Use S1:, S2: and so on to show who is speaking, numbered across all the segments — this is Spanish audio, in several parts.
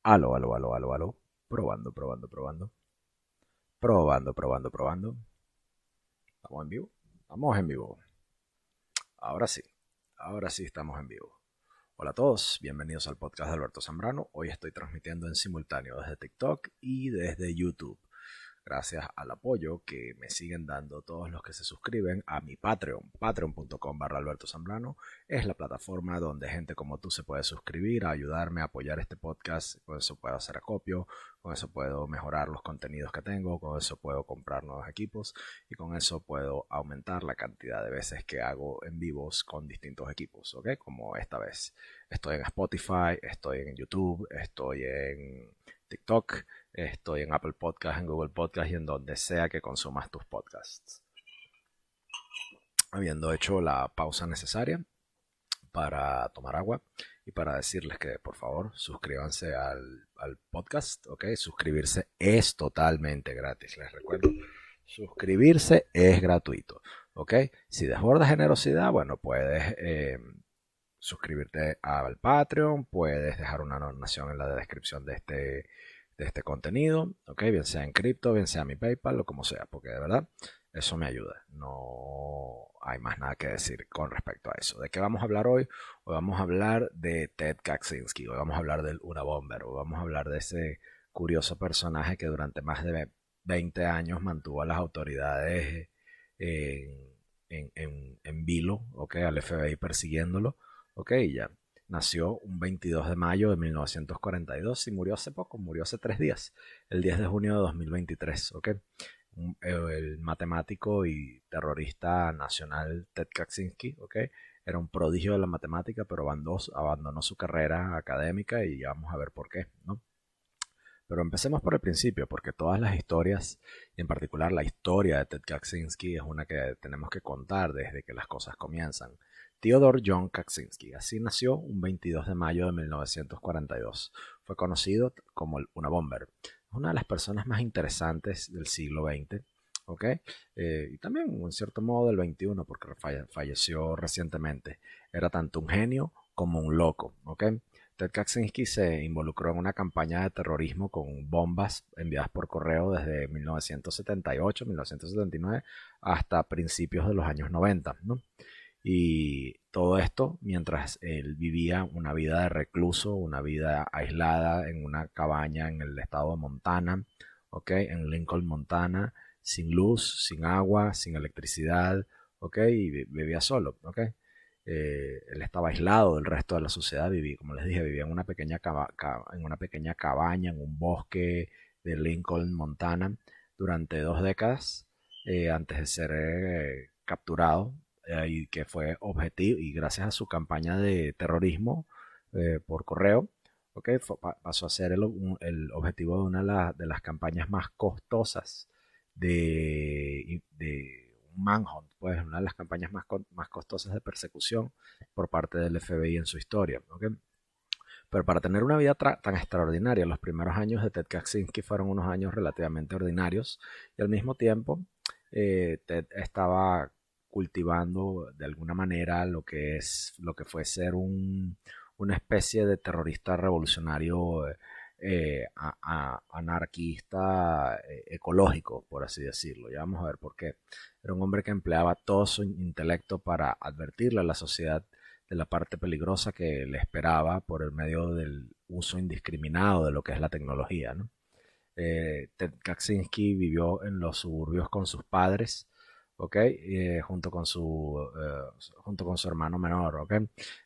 S1: Aló, aló, aló, aló, aló. Probando, probando, probando. Probando, probando, probando. ¿Estamos en vivo? Estamos en vivo. Ahora sí. Ahora sí estamos en vivo. Hola a todos, bienvenidos al podcast de Alberto Zambrano. Hoy estoy transmitiendo en simultáneo desde TikTok y desde YouTube. Gracias al apoyo que me siguen dando todos los que se suscriben a mi Patreon, patreon.com/Alberto Zambrano. Es la plataforma donde gente como tú se puede suscribir, a ayudarme a apoyar este podcast. Con eso puedo hacer acopio, con eso puedo mejorar los contenidos que tengo, con eso puedo comprar nuevos equipos y con eso puedo aumentar la cantidad de veces que hago en vivos con distintos equipos, ¿ok? Como esta vez. Estoy en Spotify, estoy en YouTube, estoy en TikTok, estoy en Apple Podcast, en Google Podcast y en donde sea que consumas tus podcasts. Habiendo hecho la pausa necesaria para tomar agua y para decirles que por favor suscríbanse al podcast, ¿ok? Suscribirse es totalmente gratis, les recuerdo. Suscribirse es gratuito, ¿ok? Si desbordas generosidad, bueno, puedes suscribirte al Patreon, puedes dejar una donación en la descripción de este contenido, ¿ok? Bien sea en cripto, bien sea mi PayPal o como sea, porque de verdad eso me ayuda. No hay más nada que decir con respecto a eso. ¿De qué vamos a hablar hoy? Hoy vamos a hablar de Ted Kaczynski, hoy vamos a hablar del Unabomber, hoy vamos a hablar de ese curioso personaje que durante más de 20 años mantuvo a las autoridades en vilo, ¿ok? Al FBI persiguiéndolo. Ok, ya. Nació un 22 de mayo de 1942 y murió hace poco, murió hace 3 días, el 10 de junio de 2023. Ok. El matemático y terrorista nacional Ted Kaczynski, ok, era un prodigio de la matemática, pero abandonó su carrera académica y ya vamos a ver por qué, ¿no? Pero empecemos por el principio, porque todas las historias, y en particular la historia de Ted Kaczynski, es una que tenemos que contar desde que las cosas comienzan. Theodore John Kaczynski, así nació un 22 de mayo de 1942. Fue conocido como el Unabomber. Es una de las personas más interesantes del siglo XX, ¿ok? Y también, en cierto modo, del XXI, porque falleció recientemente. Era tanto un genio como un loco, ¿ok? Ted Kaczynski se involucró en una campaña de terrorismo con bombas enviadas por correo desde 1978, 1979 hasta principios de los años 90, ¿no? Y todo esto mientras él vivía una vida de recluso, una vida aislada en una cabaña en el estado de Montana, ¿ok? En Lincoln, Montana, sin luz, sin agua, sin electricidad, ¿ok? Y vivía solo, ¿ok? Él estaba aislado del resto de la sociedad, vivía, como les dije, vivía en una en una pequeña cabaña, en un bosque de Lincoln, Montana, durante 2 décadas antes de ser capturado y que fue objetivo, y gracias a su campaña de terrorismo por correo, okay, pasó a ser el objetivo de una de las campañas más costosas de un manhunt, pues una de las campañas más costosas de persecución por parte del FBI en su historia. Okay. Pero para tener una vida tan extraordinaria, los primeros años de Ted Kaczynski fueron unos años relativamente ordinarios y al mismo tiempo Ted estaba cultivando de alguna manera lo que fue ser una especie de terrorista revolucionario anarquista ecológico, por así decirlo. Ya vamos a ver por qué. Era un hombre que empleaba todo su intelecto para advertirle a la sociedad de la parte peligrosa que le esperaba por el medio del uso indiscriminado de lo que es la tecnología, ¿no? Ted Kaczynski vivió en los suburbios con sus padres, ¿ok? Junto con su hermano menor, ¿ok?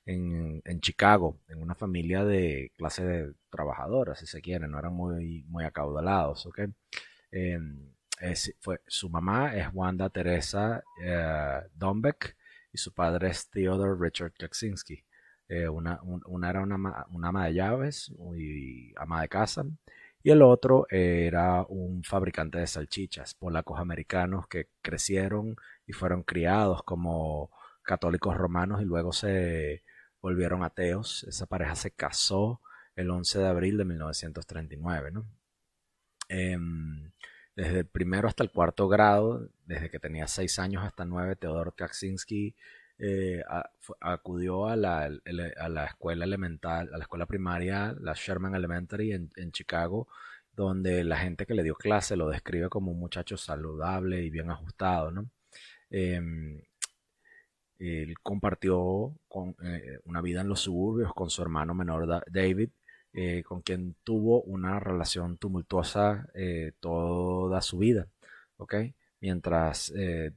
S1: En Chicago, en una familia de clase de trabajadora, si se quiere, no eran muy acaudalados, ¿ok? Eh, su mamá es Wanda Teresa Dombeck y su padre es Theodore Richard Kaczynski. Una era una ama de llaves y ama de casa, y el otro era un fabricante de salchichas, polacos americanos que crecieron y fueron criados como católicos romanos y luego se volvieron ateos. Esa pareja se casó el 11 de abril de 1939, ¿no? Desde el primero hasta el cuarto grado, desde que tenía 6 años hasta 9, Theodor Kaczynski acudió a la escuela elemental, a la escuela primaria, la Sherman Elementary en Chicago, donde la gente que le dio clase lo describe como un muchacho saludable y bien ajustado, ¿no? Em, Él compartió una vida en los suburbios con su hermano menor David, con quien tuvo una relación tumultuosa toda su vida, ¿ok? Mientras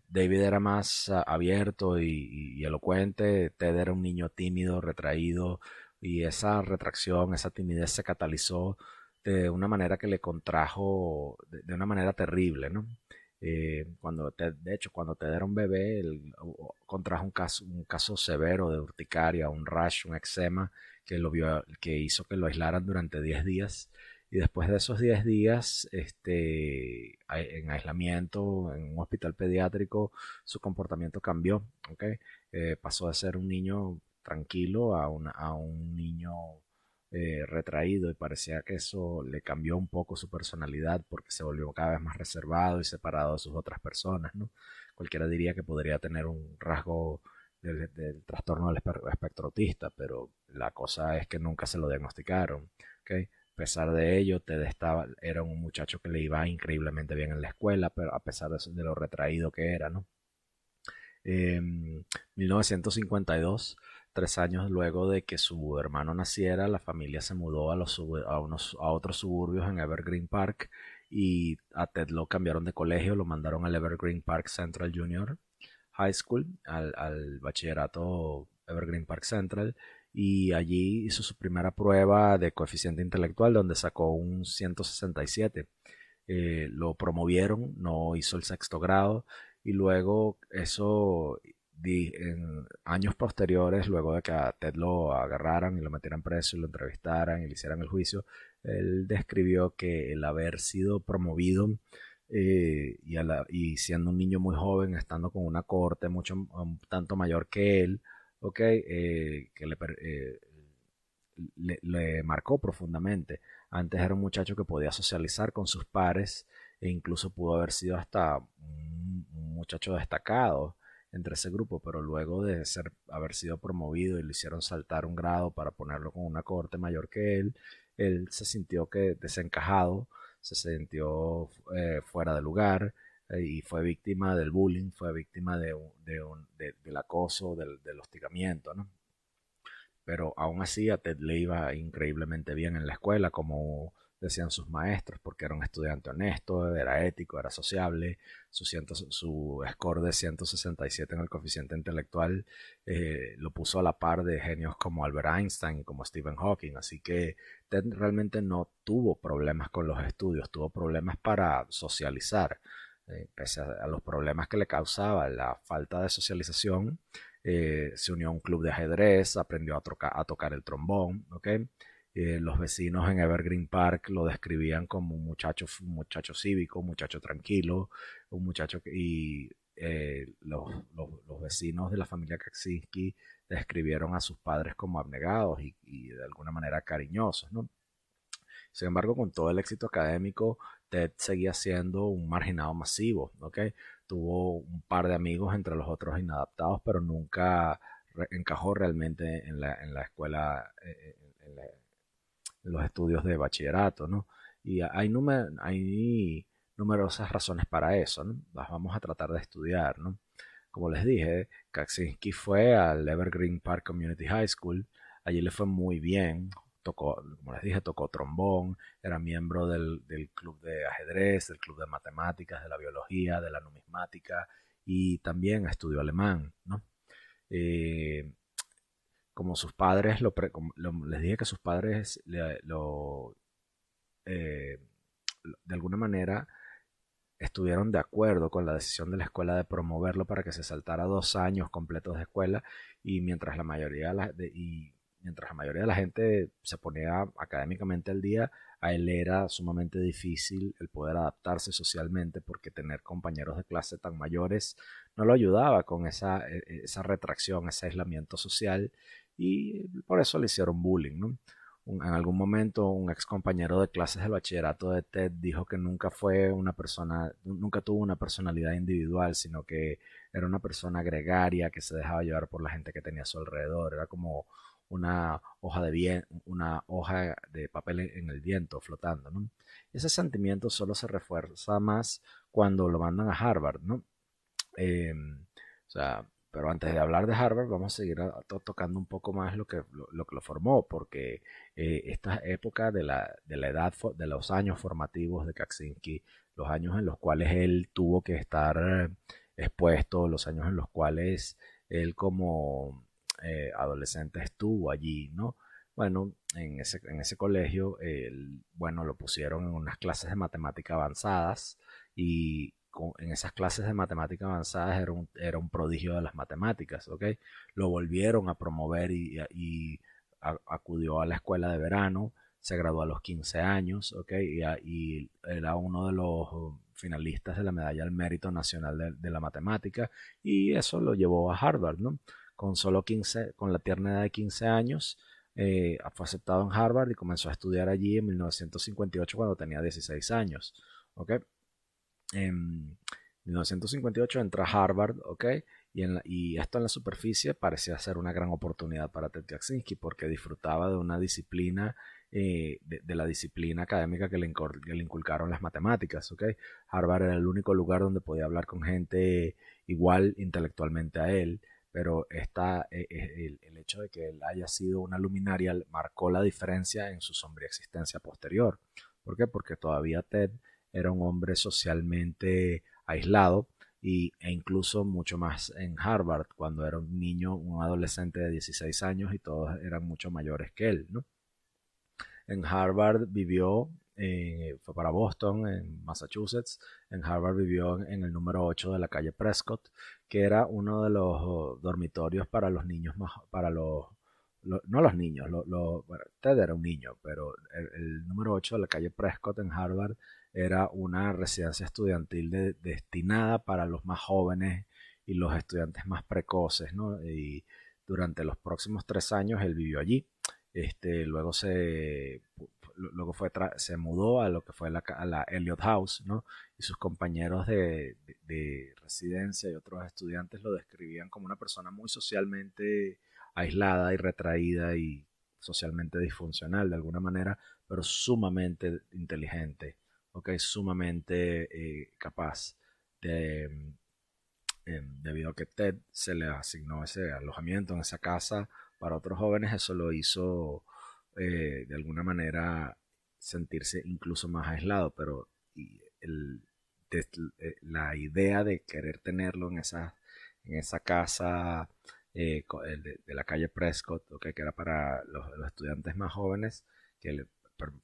S1: David era más abierto y elocuente, Ted era un niño tímido, retraído, y esa retracción, esa timidez se catalizó de una manera que le contrajo de una manera terrible, ¿no? De hecho, cuando Ted era un bebé, él contrajo un caso severo de urticaria, un rash, un eczema, que hizo que lo aislaran durante 10 días. Y después de esos 10 días, en aislamiento, en un hospital pediátrico, su comportamiento cambió, ¿ok? Pasó de ser un niño tranquilo a un niño retraído, y parecía que eso le cambió un poco su personalidad porque se volvió cada vez más reservado y separado de sus otras personas, ¿no? Cualquiera diría que podría tener un rasgo del trastorno del espectro autista, pero la cosa es que nunca se lo diagnosticaron, ¿ok? A pesar de ello, era un muchacho que le iba increíblemente bien en la escuela, pero a pesar de lo retraído que era, ¿no? En 1952, 3 años luego de que su hermano naciera, la familia se mudó a otros suburbios en Evergreen Park, y a Ted lo cambiaron de colegio, lo mandaron al Evergreen Park Central Junior High School, al bachillerato Evergreen Park Central, y allí hizo su primera prueba de coeficiente intelectual donde sacó un 167. Lo promovieron, no hizo el sexto grado, y luego eso, en años posteriores, luego de que a Ted lo agarraran y lo metieran preso y lo entrevistaran y le hicieran el juicio, él describió que el haber sido promovido y siendo un niño muy joven, estando con una corte mucho un tanto mayor que él, ok, le marcó profundamente. Antes era un muchacho que podía socializar con sus pares, e incluso pudo haber sido hasta un muchacho destacado entre ese grupo, pero luego de haber sido promovido y le hicieron saltar un grado para ponerlo con una cohorte mayor que él se sintió que desencajado, se sintió fuera de lugar, y fue víctima del bullying, fue víctima del acoso, del hostigamiento, ¿no? Pero aún así a Ted le iba increíblemente bien en la escuela, como decían sus maestros, porque era un estudiante honesto, era ético, era sociable. Su score de 167 en el coeficiente intelectual lo puso a la par de genios como Albert Einstein y como Stephen Hawking, así que Ted realmente no tuvo problemas con los estudios, tuvo problemas para socializar. Pese a los problemas que le causaba la falta de socialización, se unió a un club de ajedrez, aprendió a tocar el trombón, ¿ok? Los vecinos en Evergreen Park lo describían como un muchacho cívico, un muchacho tranquilo, un muchacho y los vecinos de la familia Kaczynski describieron a sus padres como abnegados y de alguna manera cariñosos, ¿no? Sin embargo, con todo el éxito académico, Ted seguía siendo un marginado masivo, ¿ok? Tuvo un par de amigos entre los otros inadaptados, pero nunca encajó realmente en la escuela, en los estudios de bachillerato, ¿no? Y hay numerosas razones para eso, ¿no? Las vamos a tratar de estudiar, ¿no? Como les dije, Kaczynski fue al Evergreen Park Community High School. Allí le fue muy bien. Tocó, como les dije, tocó trombón, era miembro del club de ajedrez, del club de matemáticas, de la biología, de la numismática, y también estudió alemán, ¿no? Eh, como sus padres, les dije que sus padres eh, de alguna manera estuvieron de acuerdo con la decisión de la escuela de promoverlo para que se saltara 2 años completos de escuela, y mientras la mayoría de la gente se ponía académicamente al día, a él era sumamente difícil el poder adaptarse socialmente, porque tener compañeros de clase tan mayores no lo ayudaba con esa retracción, ese aislamiento social, y por eso le hicieron bullying, ¿no? En algún momento un ex compañero de clases del bachillerato de Ted dijo que nunca fue una persona, nunca tuvo una personalidad individual, sino que era una persona gregaria que se dejaba llevar por la gente que tenía a su alrededor. Era como una hoja de papel en el viento flotando, ¿no? Ese sentimiento solo se refuerza más cuando lo mandan a Harvard, ¿no? O sea, pero antes de hablar de Harvard, vamos a seguir tocando un poco más lo que lo formó, porque esta época de la edad, de los años formativos de Kaczynski, los años en los cuales él tuvo que estar expuesto, los años en los cuales él como adolescente estuvo allí, ¿no? Bueno, en ese colegio, bueno, lo pusieron en unas clases de matemática avanzadas y en esas clases de matemática avanzadas era un prodigio de las matemáticas, ¿ok? Lo volvieron a promover y acudió a la escuela de verano, se graduó a los 15 años, ¿ok? Y era uno de los finalistas de la medalla al mérito nacional de la matemática y eso lo llevó a Harvard, ¿no? Con la tierna edad de 15 años, fue aceptado en Harvard y comenzó a estudiar allí en 1958 cuando tenía 16 años, ¿ok? En 1958 entra a Harvard, ¿ok? Y esto en la superficie parecía ser una gran oportunidad para Ted Kaczynski porque disfrutaba de una disciplina, de la disciplina académica que le inculcaron las matemáticas, ¿ok? Harvard era el único lugar donde podía hablar con gente igual intelectualmente a él, pero el hecho de que él haya sido una luminaria marcó la diferencia en su sombría existencia posterior. ¿Por qué? Porque todavía Ted era un hombre socialmente aislado e incluso mucho más en Harvard, cuando era un niño, un adolescente de 16 años y todos eran mucho mayores que él, ¿no? En Harvard vivió, fue para Boston, en Massachusetts. En Harvard vivió en el número 8 de la calle Prescott, que era uno de los dormitorios para los niños más, para no los niños, bueno, Ted era un niño, pero el número 8 de la calle Prescott en Harvard era una residencia estudiantil destinada para los más jóvenes y los estudiantes más precoces, ¿no? Y durante los próximos 3 años él vivió allí. Luego se mudó a lo que fue a la Eliot House, ¿no? Y sus compañeros de residencia y otros estudiantes lo describían como una persona muy socialmente aislada y retraída y socialmente disfuncional de alguna manera, pero sumamente inteligente, ¿ok? Sumamente capaz de, debido a que Ted se le asignó ese alojamiento en esa casa para otros jóvenes, eso lo hizo de alguna manera sentirse incluso más aislado, pero el, la idea de querer tenerlo en esa casa de la calle Prescott, okay, que era para los estudiantes más jóvenes, que le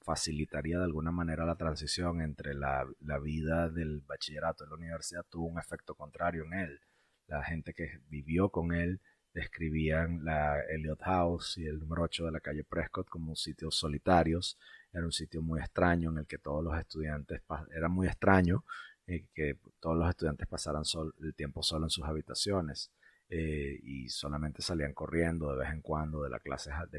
S1: facilitaría de alguna manera la transición entre la vida del bachillerato y la universidad, tuvo un efecto contrario en él. La gente que vivió con él describían la Eliot House y el número 8 de la calle Prescott como sitios solitarios. Era un sitio muy extraño en el que todos los estudiantes, era muy extraño que todos los estudiantes pasaran el tiempo solo en sus habitaciones y solamente salían corriendo de vez en cuando de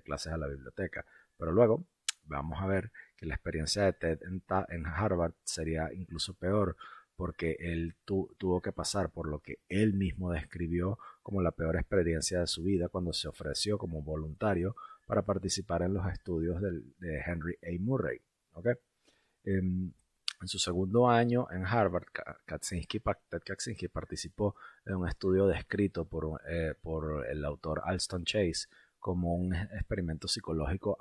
S1: clases a la biblioteca. Pero luego vamos a ver que la experiencia de Ted en Harvard sería incluso peor porque él tuvo que pasar por lo que él mismo describió como la peor experiencia de su vida cuando se ofreció como voluntario para participar en los estudios de Henry A. Murray. ¿Okay? En su segundo año en Harvard, Ted Kaczynski participó en un estudio descrito por el autor Alston Chase como un experimento psicológico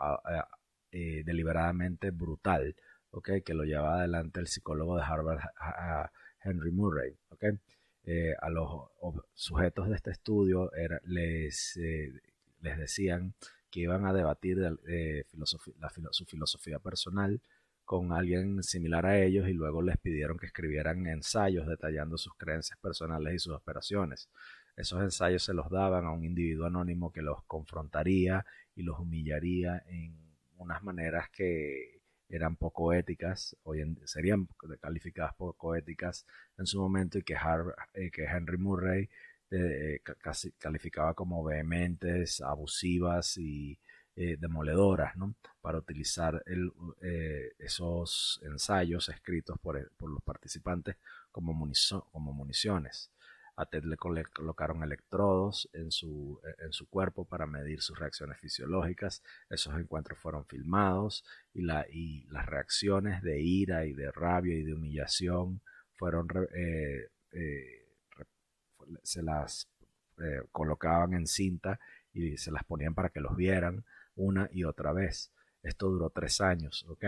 S1: deliberadamente brutal, ¿okay? Que lo llevaba adelante el psicólogo de Harvard, Henry Murray. ¿Okay? A los sujetos de este estudio les decían que iban a debatir su filosofía personal con alguien similar a ellos y luego les pidieron que escribieran ensayos detallando sus creencias personales y sus operaciones. Esos ensayos se los daban a un individuo anónimo que los confrontaría y los humillaría en unas maneras que eran poco éticas, serían calificadas poco éticas en su momento y que Henry Murray casi calificaba como vehementes, abusivas demoledoras, ¿no? Para utilizar esos ensayos escritos por los participantes como municiones. A Ted le colocaron electrodos en su cuerpo para medir sus reacciones fisiológicas. Esos encuentros fueron filmados y las reacciones de ira y de rabia y de humillación fueron se las colocaban en cinta y se las ponían para que los vieran una y otra vez. Esto duró 3 años, ¿ok?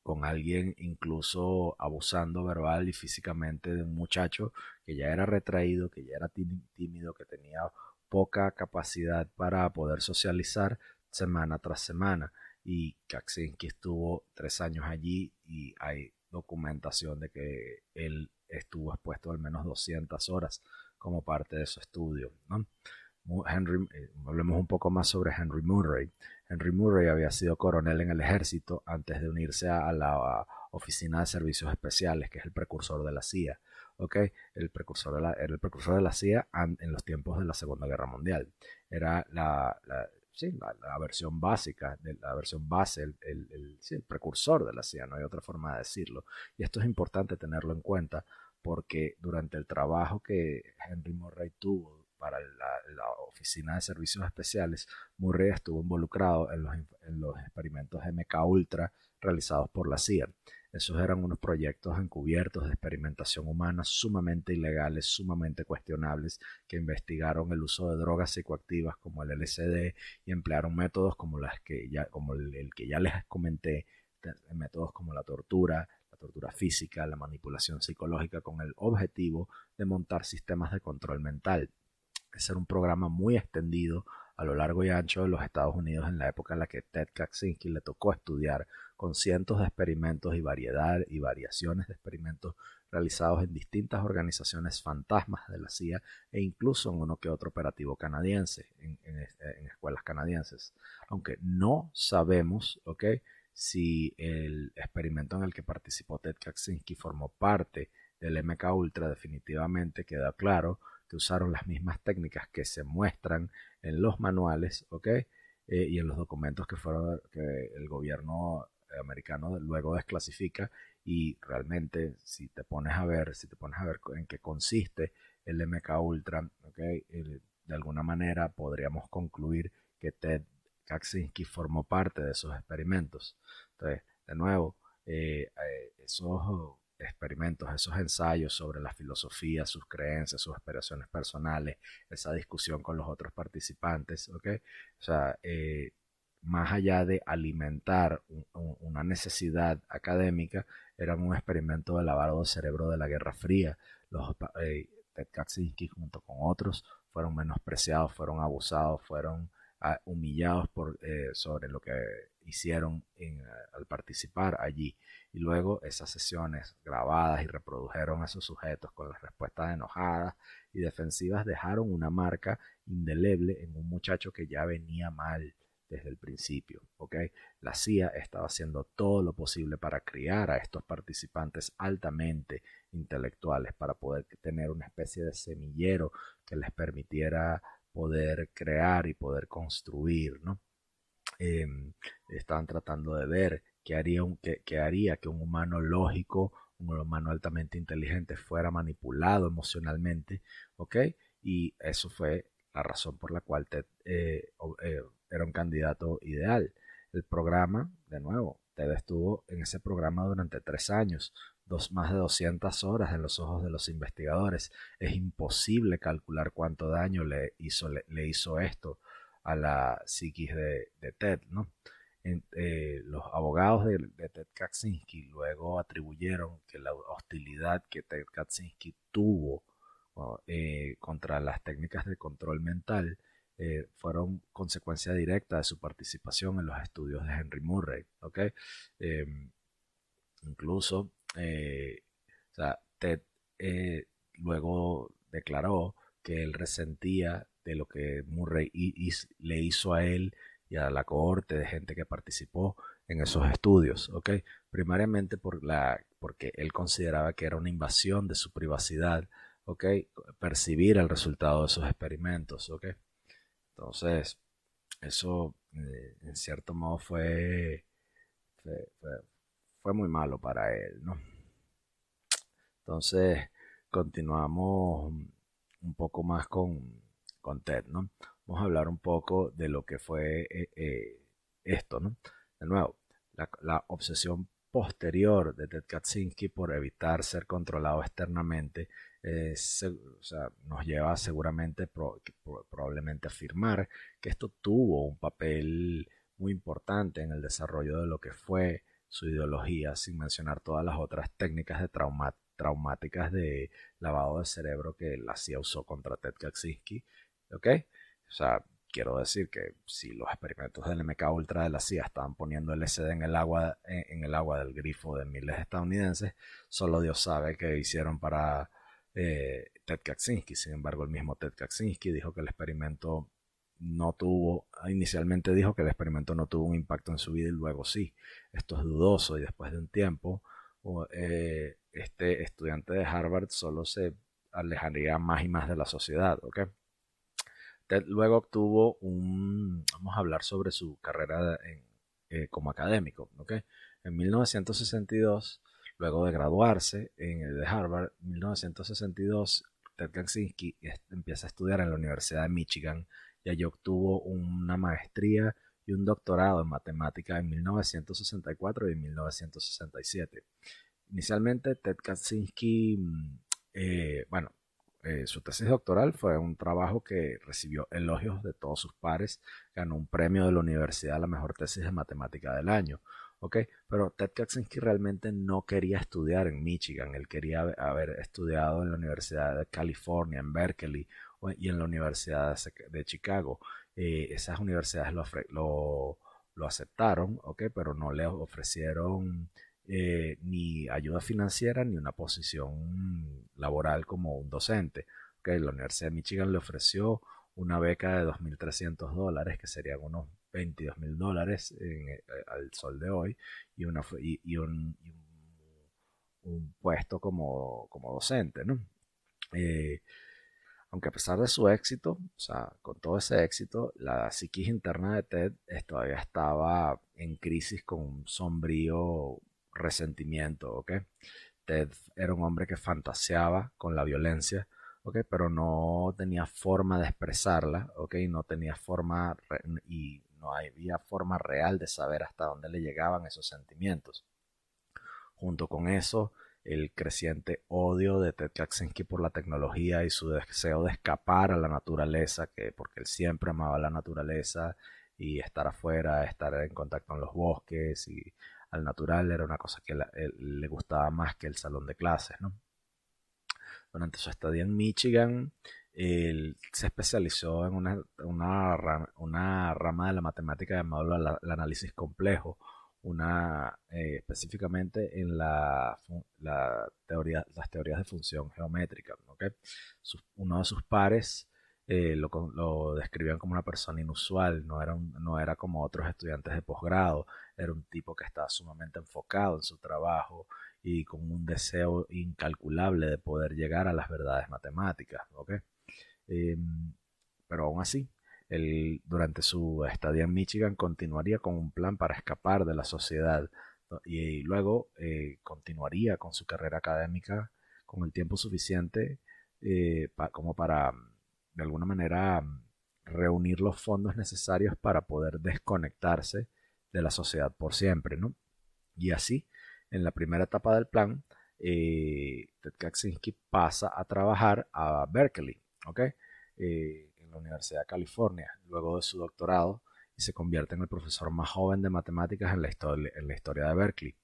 S1: Con alguien incluso abusando verbal y físicamente de un muchacho que ya era retraído, que ya era tímido, que tenía poca capacidad para poder socializar semana tras semana. Y Kaczynski estuvo 3 años allí y hay documentación de que él estuvo expuesto al menos 200 horas como parte de su estudio, ¿no? Hablemos un poco más sobre Henry Murray. Henry Murray había sido coronel en el ejército antes de unirse a la Oficina de Servicios Especiales, que es el precursor de la CIA. ¿Okay? Era el precursor de la CIA en los tiempos de la Segunda Guerra Mundial. Era la versión básica, la versión base, el precursor de la CIA, no hay otra forma de decirlo. Y esto es importante tenerlo en cuenta porque durante el trabajo que Henry Murray tuvo para la Oficina de Servicios Especiales, Murray estuvo involucrado en los experimentos MK Ultra realizados por la CIA. Esos eran unos proyectos encubiertos de experimentación humana sumamente ilegales, sumamente cuestionables, que investigaron el uso de drogas psicoactivas como el LSD y emplearon métodos como el que ya les comenté, métodos como la tortura física, la manipulación psicológica con el objetivo de montar sistemas de control mental. Ese era un programa muy extendido a lo largo y ancho de los Estados Unidos en la época en la que Ted Kaczynski le tocó estudiar, con cientos de experimentos y variedad y variaciones de experimentos realizados en distintas organizaciones fantasmas de la CIA e incluso en uno que otro operativo canadiense, en escuelas canadienses. Aunque no sabemos, ¿ok?, si el experimento en el que participó Ted Kaczynski formó parte del MK Ultra, definitivamente queda claro que usaron las mismas técnicas que se muestran en los manuales, ¿ok? Y en los documentos que el gobierno americano luego desclasifica, y realmente si te pones a ver en qué consiste el MK Ultra, ¿ok? De alguna manera podríamos concluir que Ted Kaczynski formó parte de esos experimentos. Entonces, de nuevo, esos experimentos, esos ensayos sobre la filosofía, sus creencias, sus aspiraciones personales, esa discusión con los otros participantes, ¿ok? O sea, más allá de alimentar una necesidad académica, era un experimento de lavado de cerebro de la Guerra Fría. Ted Kaczynski junto con otros fueron menospreciados, fueron abusados, fueron humillados sobre lo que hicieron al participar allí. Y luego esas sesiones grabadas y reprodujeron a esos sujetos con las respuestas enojadas y defensivas dejaron una marca indeleble en un muchacho que ya venía mal desde el principio, ¿ok? La CIA estaba haciendo todo lo posible para criar a estos participantes altamente intelectuales, para poder tener una especie de semillero que les permitiera poder crear y poder construir, ¿no? Eh, Estaban tratando de ver qué haría que un humano lógico, un humano altamente inteligente fuera manipulado emocionalmente, ¿ok? Y eso fue la razón por la cual Ted era un candidato ideal. El programa, de nuevo, Ted estuvo en ese programa durante 3 años, más de 200 horas en los ojos de los investigadores. Es imposible calcular cuánto daño le hizo esto a la psiquis de Ted, ¿no? Los abogados de Ted Kaczynski luego atribuyeron que la hostilidad que Ted Kaczynski tuvo contra las técnicas de control mental fueron consecuencia directa de su participación en los estudios de Henry Murray, ¿ok? Eh, Incluso, o sea, Ted luego declaró que él resentía de lo que Murray le hizo a él y a la cohorte de gente que participó en esos estudios, ¿ok? Primariamente porque él consideraba que era una invasión de su privacidad, ¿ok? Percibir el resultado de esos experimentos, ¿ok? Entonces, Eso, en cierto modo, fue, fue- fue muy malo para él, ¿no? Entonces, continuamos un poco más con Ted, ¿no? Vamos a hablar un poco de lo que fue esto, ¿no? De nuevo, la obsesión posterior de Ted Kaczynski por evitar ser controlado externamente, o sea, nos lleva seguramente, probablemente a afirmar que esto tuvo un papel muy importante en el desarrollo de lo que fue su ideología, sin mencionar todas las otras técnicas de traumáticas de lavado de cerebro que la CIA usó contra Ted Kaczynski, ¿ok? O sea, quiero decir que si los experimentos del MK Ultra de la CIA estaban poniendo LSD en el agua del grifo de miles de estadounidenses, solo Dios sabe qué hicieron para Ted Kaczynski. Sin embargo, el mismo Ted Kaczynski dijo que el experimento no tuvo, inicialmente dijo que el experimento no tuvo un impacto en su vida y luego sí. Esto es dudoso y después de un tiempo, este estudiante de Harvard solo se alejaría más y más de la sociedad, ¿ok? Ted luego obtuvo vamos a hablar sobre su carrera como académico, ¿ok? En 1962, luego de graduarse de Harvard, en 1962, Ted Kaczynski empieza a estudiar en la Universidad de Michigan y allí obtuvo una maestría y un doctorado en matemática en 1964 y 1967. Inicialmente, Ted Kaczynski, bueno, su tesis doctoral fue un trabajo que recibió elogios de todos sus pares, ganó un premio de la universidad a la mejor tesis de matemática del año, ¿ok? Pero Ted Kaczynski realmente no quería estudiar en Michigan, él quería haber estudiado en la Universidad de California, en Berkeley y en la Universidad de Chicago. Esas universidades lo aceptaron, ¿ok? Pero no le ofrecieron ni ayuda financiera ni una posición laboral como un docente. Okay, la Universidad de Michigan le ofreció una beca de $2.300, que serían unos $22.000 al sol de hoy, y un puesto como docente, ¿no? Eh, Aunque a pesar de su éxito, o sea, con todo ese éxito, la psiquis interna de Ted todavía estaba en crisis con un sombrío resentimiento, ¿ok? Ted era un hombre que fantaseaba con la violencia, ¿ok? Pero no tenía forma de expresarla, ¿ok? No tenía forma y no había forma real de saber hasta dónde le llegaban esos sentimientos. Junto con eso, el creciente odio de Ted Kaczynski por la tecnología y su deseo de escapar a la naturaleza, porque él siempre amaba la naturaleza y estar afuera, estar en contacto con los bosques y al natural era una cosa que él le gustaba más que el salón de clases, ¿no? Durante su estadía en Michigan, él se especializó en una rama de la matemática llamada el análisis complejo, específicamente en las teorías de función geométrica, ¿okay? Uno de sus pares lo describían como una persona inusual, no era como otros estudiantes de posgrado, era un tipo que estaba sumamente enfocado en su trabajo y con un deseo incalculable de poder llegar a las verdades matemáticas, ¿ok? Eh, pero aún así, él durante su estadía en Michigan continuaría con un plan para escapar de la sociedad, ¿no? Y luego continuaría con su carrera académica con el tiempo suficiente como para, de alguna manera, reunir los fondos necesarios para poder desconectarse de la sociedad por siempre, ¿no? Y así, en la primera etapa del plan, Ted Kaczynski pasa a trabajar a Berkeley, ¿ok? En la Universidad de California, luego de su doctorado, y se convierte en el profesor más joven de matemáticas en la historia de Berkeley.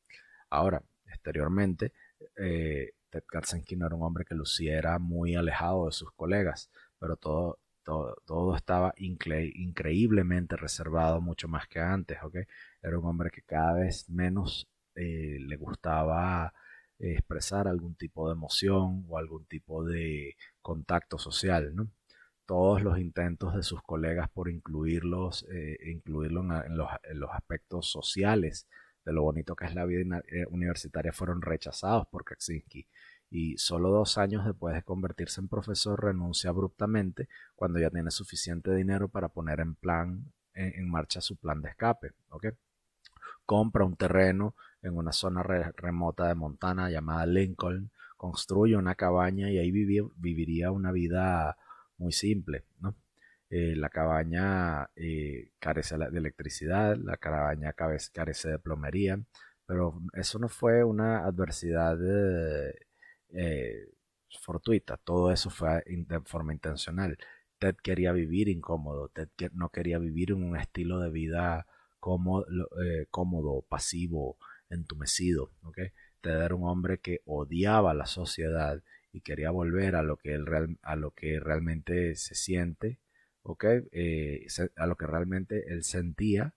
S1: Ahora, exteriormente, Ted Kaczynski no era un hombre que luciera muy alejado de sus colegas, pero todo estaba increíblemente reservado, mucho más que antes, ¿ok? Era un hombre que cada vez menos le gustaba expresar algún tipo de emoción o algún tipo de contacto social, ¿no? Todos los intentos de sus colegas por incluirlo en los aspectos sociales de lo bonito que es la vida universitaria fueron rechazados por Kaczynski. Y solo 2 años después de convertirse en profesor renuncia abruptamente cuando ya tiene suficiente dinero para poner en marcha su plan de escape, ¿ok? Compra un terreno en una zona remota de Montana llamada Lincoln, construye una cabaña y ahí viviría una vida muy simple, ¿no? La cabaña carece de electricidad, la cabaña carece de plomería, pero eso no fue una adversidad eh, fortuita, todo eso fue de forma intencional. Ted quería vivir incómodo, Ted no quería vivir en un estilo de vida cómodo, cómodo, pasivo, entumecido, ¿ok? Ted era un hombre que odiaba la sociedad y quería volver a lo que, a lo que realmente se siente, ¿ok? A lo que realmente él sentía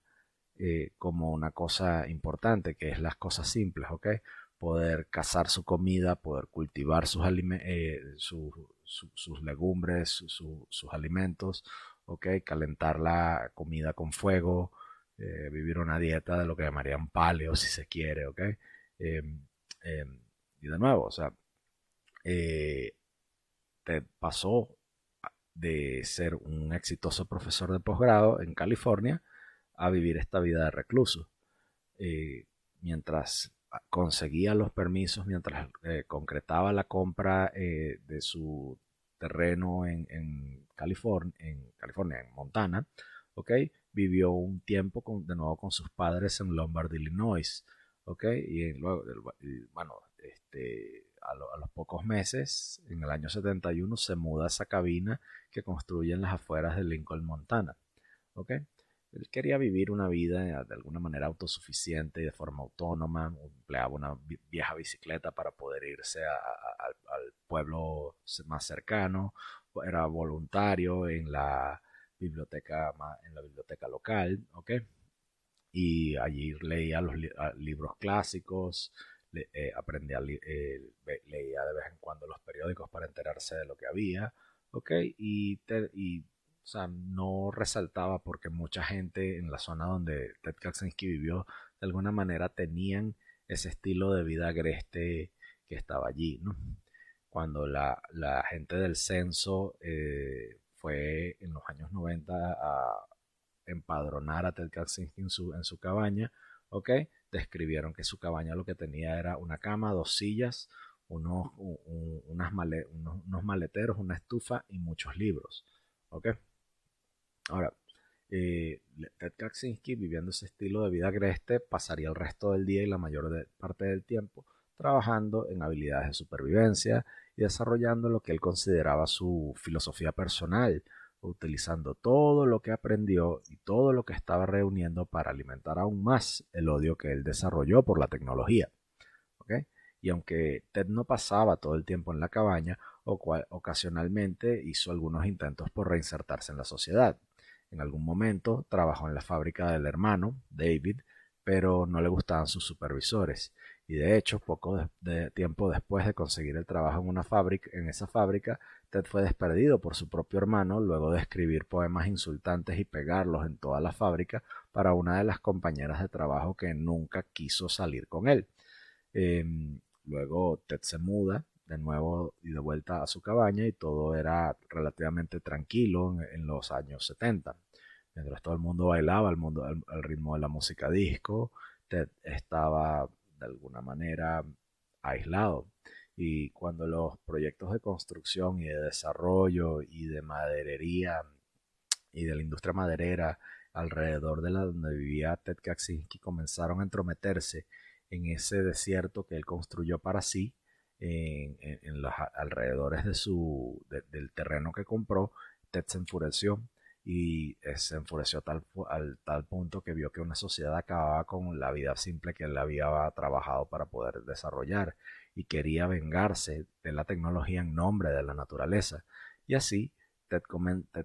S1: como una cosa importante, que es las cosas simples, ¿ok? Poder cazar su comida, poder cultivar sus legumbres, sus alimentos, ¿ok? Calentar la comida con fuego, vivir una dieta de lo que llamarían paleo, si se quiere, ¿ok? Eh, eh, y de nuevo, o sea, eh, te pasó de ser un exitoso profesor de posgrado en California a vivir esta vida de recluso. Eh, Mientras conseguía los permisos, mientras concretaba la compra de su terreno California, en Montana, ¿ok? Vivió un tiempo de nuevo con sus padres en Lombard, Illinois, ¿ok? Y luego, bueno, a los pocos meses, en el año 71, se muda a esa cabina que construye en las afueras de Lincoln, Montana, ¿ok? Él quería vivir una vida de alguna manera autosuficiente y de forma autónoma, empleaba una vieja bicicleta para poder irse al pueblo más cercano, era voluntario en la biblioteca local, ¿ok? Y allí leía los libros clásicos, aprendía, leía de vez en cuando los periódicos para enterarse de lo que había, ¿ok? O sea, no resaltaba porque mucha gente en la zona donde Ted Kaczynski vivió, de alguna manera tenían ese estilo de vida agreste que estaba allí, ¿no? Cuando la gente del censo fue en los años 90 a empadronar a Ted Kaczynski en su cabaña, ¿ok? Describieron que su cabaña lo que tenía era una cama, dos sillas, unos maleteros, una estufa y muchos libros, ¿ok? Ahora, Ted Kaczynski, viviendo ese estilo de vida agreste, pasaría el resto del día y la parte del tiempo trabajando en habilidades de supervivencia y desarrollando lo que él consideraba su filosofía personal, utilizando todo lo que aprendió y todo lo que estaba reuniendo para alimentar aún más el odio que él desarrolló por la tecnología. ¿Okay? Y aunque Ted no pasaba todo el tiempo en la cabaña, ocasionalmente hizo algunos intentos por reinsertarse en la sociedad. En algún momento trabajó en la fábrica del hermano, David, pero no le gustaban sus supervisores. Y de hecho, de tiempo después de conseguir el trabajo en esa fábrica, Ted fue despedido por su propio hermano luego de escribir poemas insultantes y pegarlos en toda la fábrica para una de las compañeras de trabajo que nunca quiso salir con él. Eh, Luego Ted se muda de nuevo y de vuelta a su cabaña y todo era relativamente tranquilo en los años 70. Mientras todo el mundo bailaba al ritmo de la música disco, Ted estaba de alguna manera aislado. Y cuando los proyectos de construcción y de desarrollo y de maderería y de la industria maderera alrededor de la donde vivía Ted Kaczynski comenzaron a entrometerse en ese desierto que él construyó para sí, en los alrededores del terreno que compró. Ted se enfureció y se enfureció al tal punto que vio que una sociedad acababa con la vida simple que él había trabajado para poder desarrollar y quería vengarse de la tecnología en nombre de la naturaleza. Y así Ted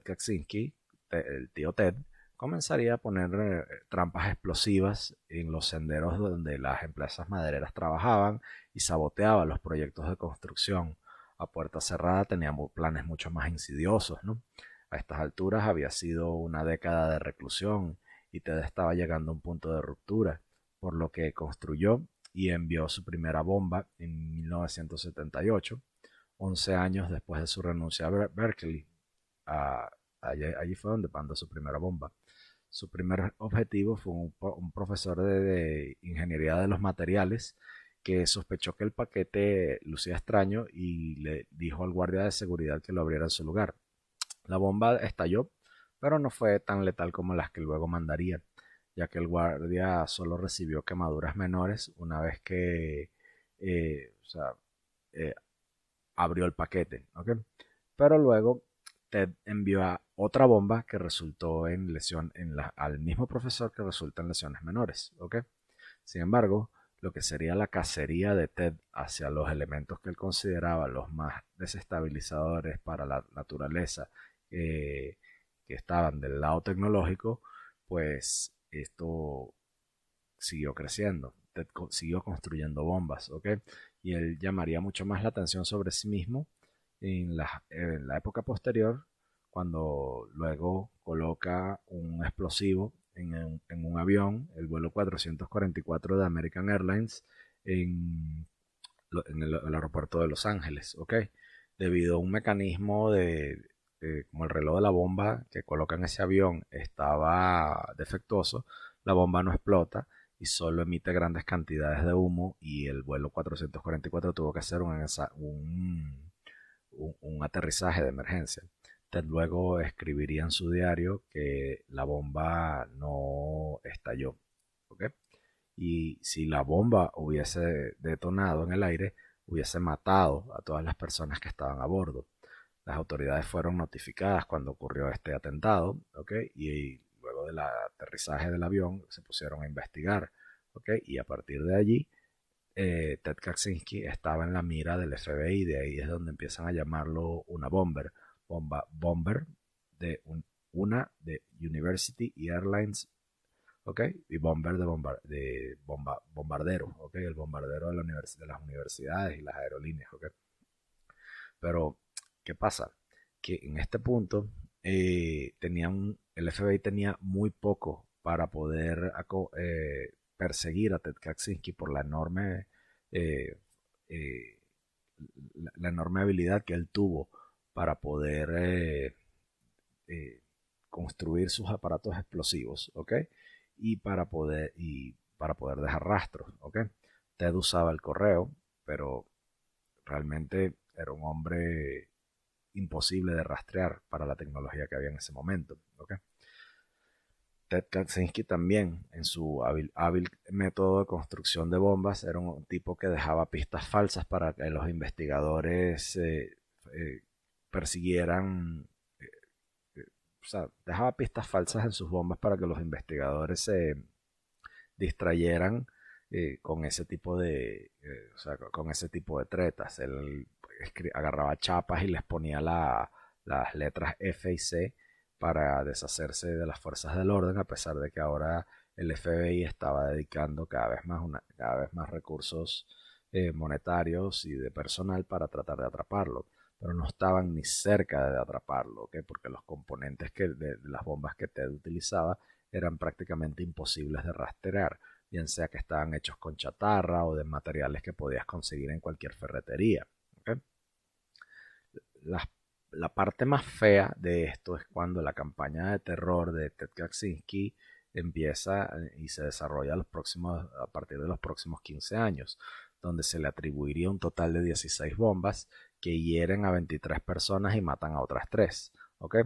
S1: Kaczynski, el tío Ted, comenzaría a poner trampas explosivas en los senderos donde las empresas madereras trabajaban y saboteaba los proyectos de construcción. A puerta cerrada teníamos planes mucho más insidiosos, ¿no? A estas alturas había sido una década de reclusión y Ted estaba llegando a un punto de ruptura, por lo que construyó y envió su primera bomba en 1978, 11 años después de su renuncia a Berkeley. A, allí fue donde mandó su primera bomba. Su primer objetivo fue un profesor de ingeniería de los materiales que sospechó que el paquete lucía extraño y le dijo al guardia de seguridad que lo abriera en su lugar. La bomba estalló, pero no fue tan letal como las que luego mandaría, ya que el guardia solo recibió quemaduras menores una vez que o sea, eh, abrió el paquete, ¿ok? Pero luego Ted envió a otra bomba que resultó en lesión al mismo profesor que resulta en lesiones menores, ¿ok? Sin embargo, lo que sería la cacería de Ted hacia los elementos que él consideraba los más desestabilizadores para la naturaleza eh, que estaban del lado tecnológico, pues esto siguió creciendo. Ted siguió construyendo bombas, ¿ok? Y él llamaría mucho más la atención sobre sí mismo en la época posterior, cuando luego coloca un explosivo en un avión, el vuelo 444 de American Airlines, en, en el aeropuerto de Los Ángeles, ¿ok? Debido a un mecanismo como el reloj de la bomba que coloca en ese avión estaba defectuoso, la bomba no explota y solo emite grandes cantidades de humo y el vuelo 444 tuvo que hacer un aterrizaje de emergencia. Ted luego escribiría en su diario que la bomba no estalló, ¿ok? Y si la bomba hubiese detonado en el aire, hubiese matado a todas las personas que estaban a bordo. Las autoridades fueron notificadas cuando ocurrió este atentado, ¿ok? Y luego del aterrizaje del avión se pusieron a investigar, ¿ok? Y a partir de allí, Ted Kaczynski estaba en la mira del FBI, de ahí es donde empiezan a llamarlo una bomber una de University y Airlines, ¿ok? Y bomber de bombardero, ¿ok? El bombardero de las universidades y las aerolíneas, ¿ok? Pero, ¿qué pasa? Que en este punto el FBI tenía muy poco para poder perseguir a Ted Kaczynski por eh, eh, la enorme habilidad que él tuvo para poder eh, construir sus aparatos explosivos, ¿ok? Para poder dejar rastros, ¿ok? Ted usaba el correo, pero realmente era un hombre imposible de rastrear para la tecnología que había en ese momento, ¿ok? Ted Kaczynski también, en su hábil método de construcción de bombas, era un tipo que dejaba pistas falsas para que los investigadores eh, persiguieran, o sea, dejaba pistas falsas en sus bombas para que los investigadores se distrayeran con ese tipo o sea, con ese tipo de tretas. Él agarraba chapas y les ponía las letras F y C para deshacerse de las fuerzas del orden, a pesar de que ahora el FBI estaba dedicando cada vez más recursos monetarios y de personal para tratar de atraparlo, pero no estaban ni cerca de atraparlo, ¿okay? Porque los componentes de las bombas que Ted utilizaba eran prácticamente imposibles de rastrear, bien sea que estaban hechos con chatarra o de materiales que podías conseguir en cualquier ferretería, ¿okay? Las la parte más fea de esto es cuando la campaña de terror de Ted Kaczynski empieza y se desarrolla a partir de los próximos 15 años, donde se le atribuiría un total de 16 bombas que hieren a 23 personas y matan a otras 3. ¿Okay?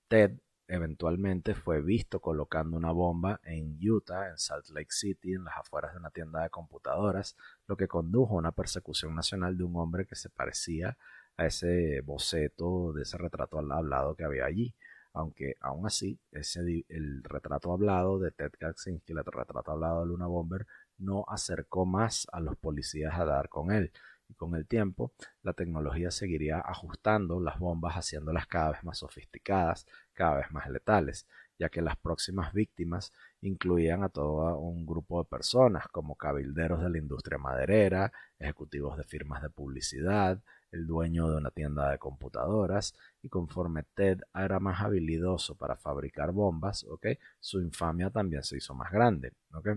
S1: Ted eventualmente fue visto colocando una bomba en Utah, en Salt Lake City, en las afueras de una tienda de computadoras, lo que condujo a una persecución nacional de un hombre que se parecía a ese boceto de ese retrato hablado que había allí. Aunque aún así, el retrato hablado de Ted Kaczynski, el retrato hablado de Luna Bomber, no acercó más a los policías a dar con él. Y con el tiempo, la tecnología seguiría ajustando las bombas, haciéndolas cada vez más sofisticadas, cada vez más letales, ya que las próximas víctimas incluían a todo un grupo de personas, como cabilderos de la industria maderera, ejecutivos de firmas de publicidad, el dueño de una tienda de computadoras, y conforme Ted era más habilidoso para fabricar bombas, ¿okay? Su infamia también se hizo más grande, ¿okay?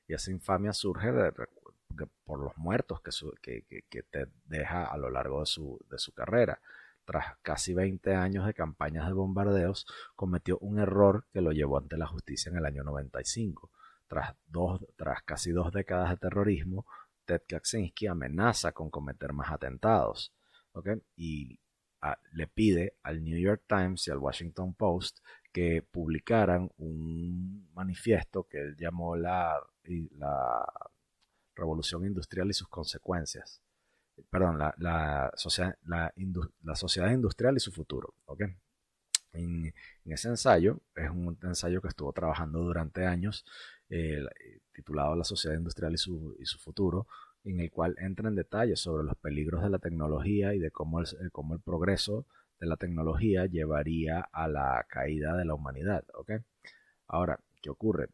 S1: Y esa infamia surge por los muertos que Ted deja a lo largo de su carrera. tras casi 20 años de campañas de bombardeos, cometió un error que lo llevó ante la justicia en el año 95. Tras casi 2 décadas de terrorismo, Ted Kaczynski amenaza con cometer más atentados, ¿okay? Y le pide al New York Times y al Washington Post que publicaran un manifiesto que él llamó la revolución industrial y sus consecuencias. Perdón, la sociedad industrial y su futuro. ¿Okay? En ese ensayo, es un ensayo que estuvo trabajando durante años, titulado La sociedad industrial y su futuro, en el cual entra en detalle sobre los peligros de la tecnología y de cómo el progreso de la tecnología llevaría a la caída de la humanidad. ¿Okay? Ahora, ¿qué ocurre?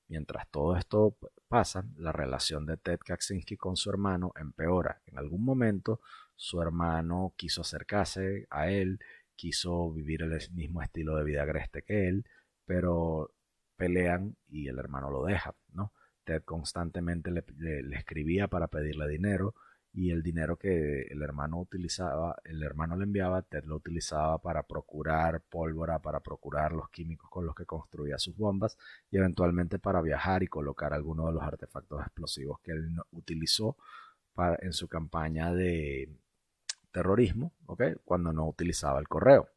S1: Mientras todo esto pasa, la relación de Ted Kaczynski con su hermano empeora. En algún momento, su hermano quiso acercarse a él, quiso vivir el mismo estilo de vida agreste que él, pero pelean y el hermano lo deja, ¿no? Ted constantemente le escribía para pedirle dinero, y el dinero que el hermano le enviaba, Ted lo utilizaba para procurar pólvora, para procurar los químicos con los que construía sus bombas, y eventualmente para viajar y colocar algunos de los artefactos explosivos que él utilizó en su campaña de terrorismo, ¿okay? Cuando no utilizaba el correo.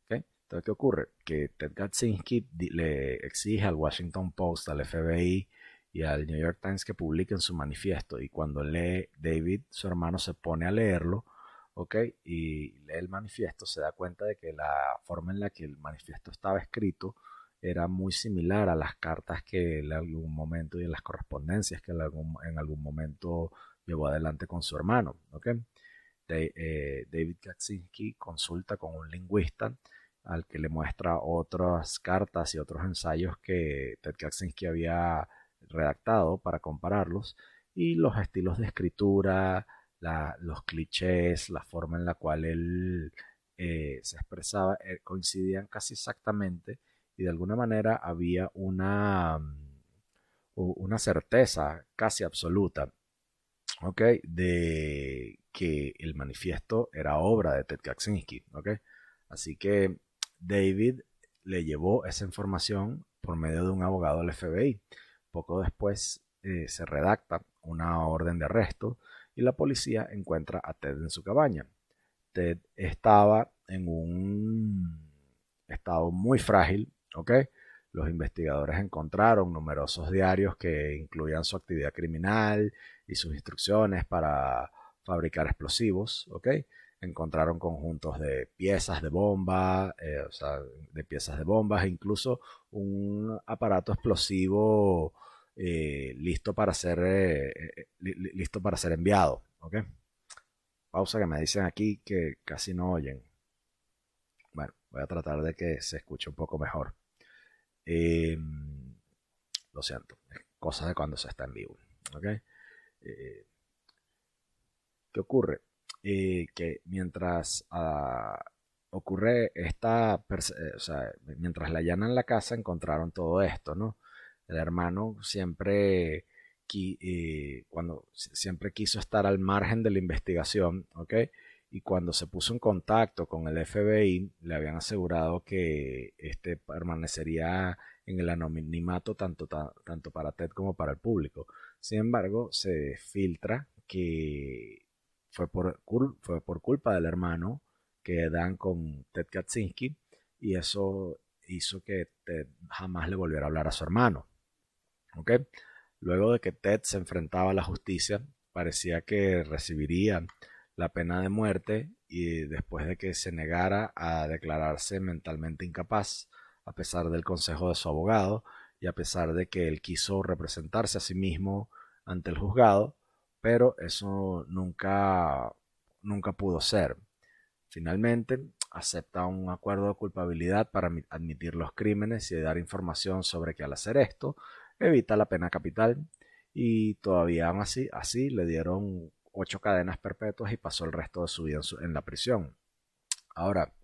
S1: ¿Okay? Entonces, ¿qué ocurre? Que Ted Kaczynski le exige al Washington Post, al FBI y al New York Times que publiquen su manifiesto, y cuando David, su hermano, se pone a leerlo, ¿okay? Y lee el manifiesto, se da cuenta de que la forma en la que el manifiesto estaba escrito era muy similar a las cartas que en algún momento y en las correspondencias que en algún momento llevó adelante con su hermano. ¿Okay? David Kaczynski consulta con un lingüista al que le muestra otras cartas y otros ensayos que Ted Kaczynski había redactado para compararlos, y los estilos de escritura, los clichés, la forma en la cual él se expresaba coincidían casi exactamente, y de alguna manera había una certeza casi absoluta, ¿okay? De que el manifiesto era obra de Ted Kaczynski. ¿Okay? Así que David le llevó esa información por medio de un abogado del FBI. Poco después se redacta una orden de arresto y la policía encuentra a Ted en su cabaña. Ted estaba en un estado muy frágil. ¿Okay? Los investigadores encontraron numerosos diarios que incluían su actividad criminal y sus instrucciones para fabricar explosivos. ¿Okay? Encontraron conjuntos de piezas de bomba, o sea, de piezas de bombas, e incluso un aparato explosivo listo para ser enviado. ¿Okay? Pausa, que me dicen aquí que casi no oyen. Bueno, voy a tratar de que se escuche un poco mejor. Eh, lo siento, cosas de cuando se está en vivo. ¿Okay? Eh, ¿Qué ocurre? Que mientras ocurre o sea, mientras le allanan la casa, encontraron todo esto, ¿no? El hermano siempre quiso estar al margen de la investigación, ¿ok? Y cuando se puso en contacto con el FBI, le habían asegurado que este permanecería en el anonimato tanto para Ted como para el público. Sin embargo, se filtra que fue por culpa del hermano que dan con Ted Kaczynski, y eso hizo que Ted jamás le volviera a hablar a su hermano. ¿Okay? Luego de que Ted se enfrentaba a la justicia, parecía que recibiría la pena de muerte, y después de que se negara a declararse mentalmente incapaz, a pesar del consejo de su abogado y a pesar de que él quiso representarse a sí mismo ante el juzgado, pero eso nunca pudo ser. Finalmente, acepta un acuerdo de culpabilidad para admitir los crímenes y dar información sobre que al hacer esto evita la pena capital, y todavía aún así le dieron 8 cadenas perpetuas y pasó el resto de su vida en la prisión. Ahora,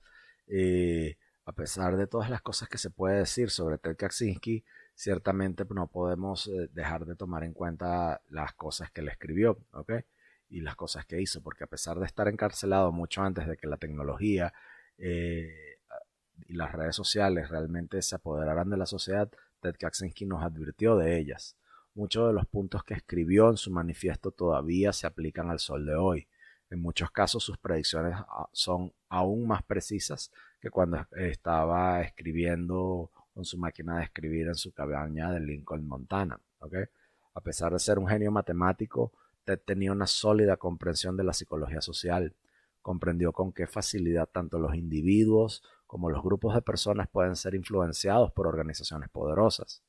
S1: a pesar de todas las cosas que se puede decir sobre Ted Kaczynski, ciertamente no podemos dejar de tomar en cuenta las cosas que él escribió. ¿Okay? y las cosas que hizo, porque a pesar de estar encarcelado mucho antes de que la tecnología y las redes sociales realmente se apoderaran de la sociedad, Ted Kaczynski nos advirtió de ellas. Muchos de los puntos que escribió en su manifiesto todavía se aplican al sol de hoy. En muchos casos sus predicciones son aún más precisas que cuando estaba escribiendo con su máquina de escribir en su cabaña de Lincoln, Montana. ¿Okay? A pesar de ser un genio matemático, Ted tenía una sólida comprensión de la psicología social. Comprendió con qué facilidad tanto los individuos como los grupos de personas pueden ser influenciados por organizaciones poderosas.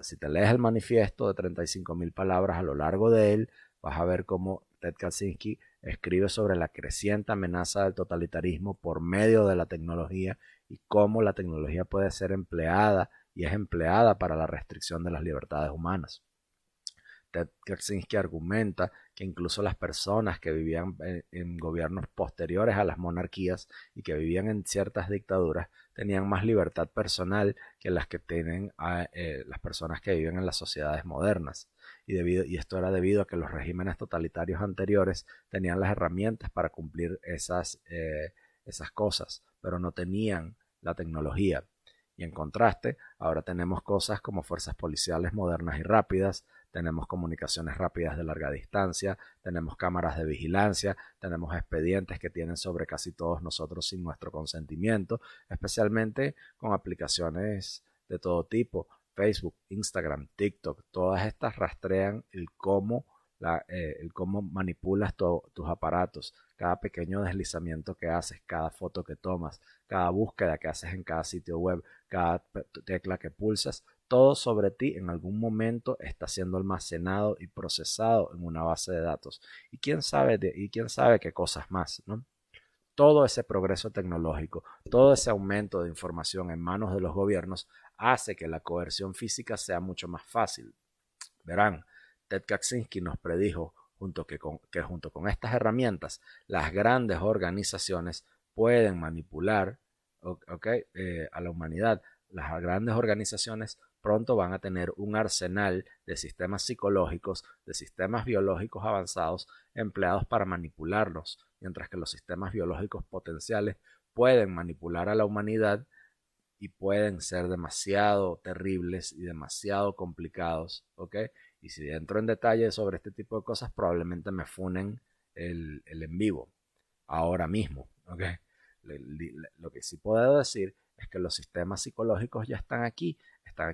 S1: Si te lees el manifiesto de 35.000 palabras a lo largo de él, vas a ver cómo Ted Kaczynski escribe sobre la creciente amenaza del totalitarismo por medio de la tecnología y cómo la tecnología puede ser empleada y es empleada para la restricción de las libertades humanas. Ted Kaczynski argumenta que incluso las personas que vivían en gobiernos posteriores a las monarquías y que vivían en ciertas dictaduras tenían más libertad personal que las que tienen las personas que viven en las sociedades modernas. Y esto era debido a que los regímenes totalitarios anteriores tenían las herramientas para cumplir esas cosas, pero no tenían la tecnología. Y en contraste, ahora tenemos cosas como fuerzas policiales modernas y rápidas, tenemos comunicaciones rápidas de larga distancia, tenemos cámaras de vigilancia, tenemos expedientes que tienen sobre casi todos nosotros sin nuestro consentimiento, especialmente con aplicaciones de todo tipo, Facebook, Instagram, TikTok, todas estas rastrean el cómo manipulas tus aparatos, cada pequeño deslizamiento que haces, cada foto que tomas, cada búsqueda que haces en cada sitio web, cada tecla que pulsas, todo sobre ti en algún momento está siendo almacenado y procesado en una base de datos. Y quién sabe qué cosas más, ¿no? Todo ese progreso tecnológico, todo ese aumento de información en manos de los gobiernos hace que la coerción física sea mucho más fácil. Verán, Ted Kaczynski nos predijo que junto con estas herramientas, las grandes organizaciones pueden manipular a la humanidad. Las grandes organizaciones pronto van a tener un arsenal de sistemas psicológicos, de sistemas biológicos avanzados empleados para manipularnos, mientras que los sistemas biológicos potenciales pueden manipular a la humanidad y pueden ser demasiado terribles y demasiado complicados, ¿ok? Y si entro en detalle sobre este tipo de cosas, probablemente me funen el en vivo, ahora mismo, ¿ok? Lo que sí puedo decir es que los sistemas psicológicos ya están aquí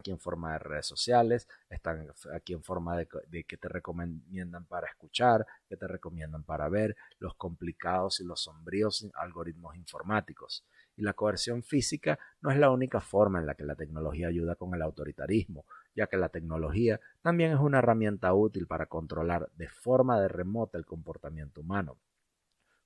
S1: en forma de redes sociales, están aquí en forma de que te recomiendan para escuchar, que te recomiendan para ver, los complicados y los sombríos algoritmos informáticos. Y la coerción física no es la única forma en la que la tecnología ayuda con el autoritarismo, ya que la tecnología también es una herramienta útil para controlar de forma de remota el comportamiento humano.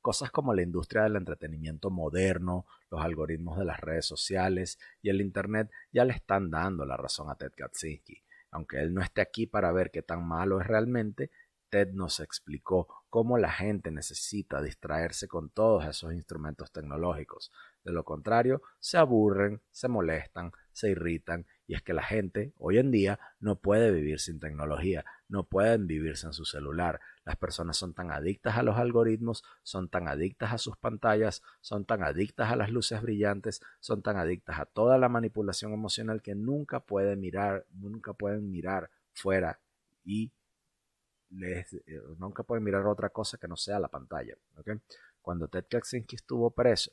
S1: Cosas como la industria del entretenimiento moderno, los algoritmos de las redes sociales y el Internet ya le están dando la razón a Ted Kaczynski. Aunque él no esté aquí para ver qué tan malo es realmente, Ted nos explicó cómo la gente necesita distraerse con todos esos instrumentos tecnológicos. De lo contrario, se aburren, se molestan, se irritan, y es que la gente hoy en día no puede vivir sin tecnología, no pueden vivir sin su celular. Las personas son tan adictas a los algoritmos, son tan adictas a sus pantallas, son tan adictas a las luces brillantes, son tan adictas a toda la manipulación emocional que nunca pueden mirar fuera y nunca pueden mirar otra cosa que no sea la pantalla. ¿Okay? Cuando Ted Kaczynski estuvo preso,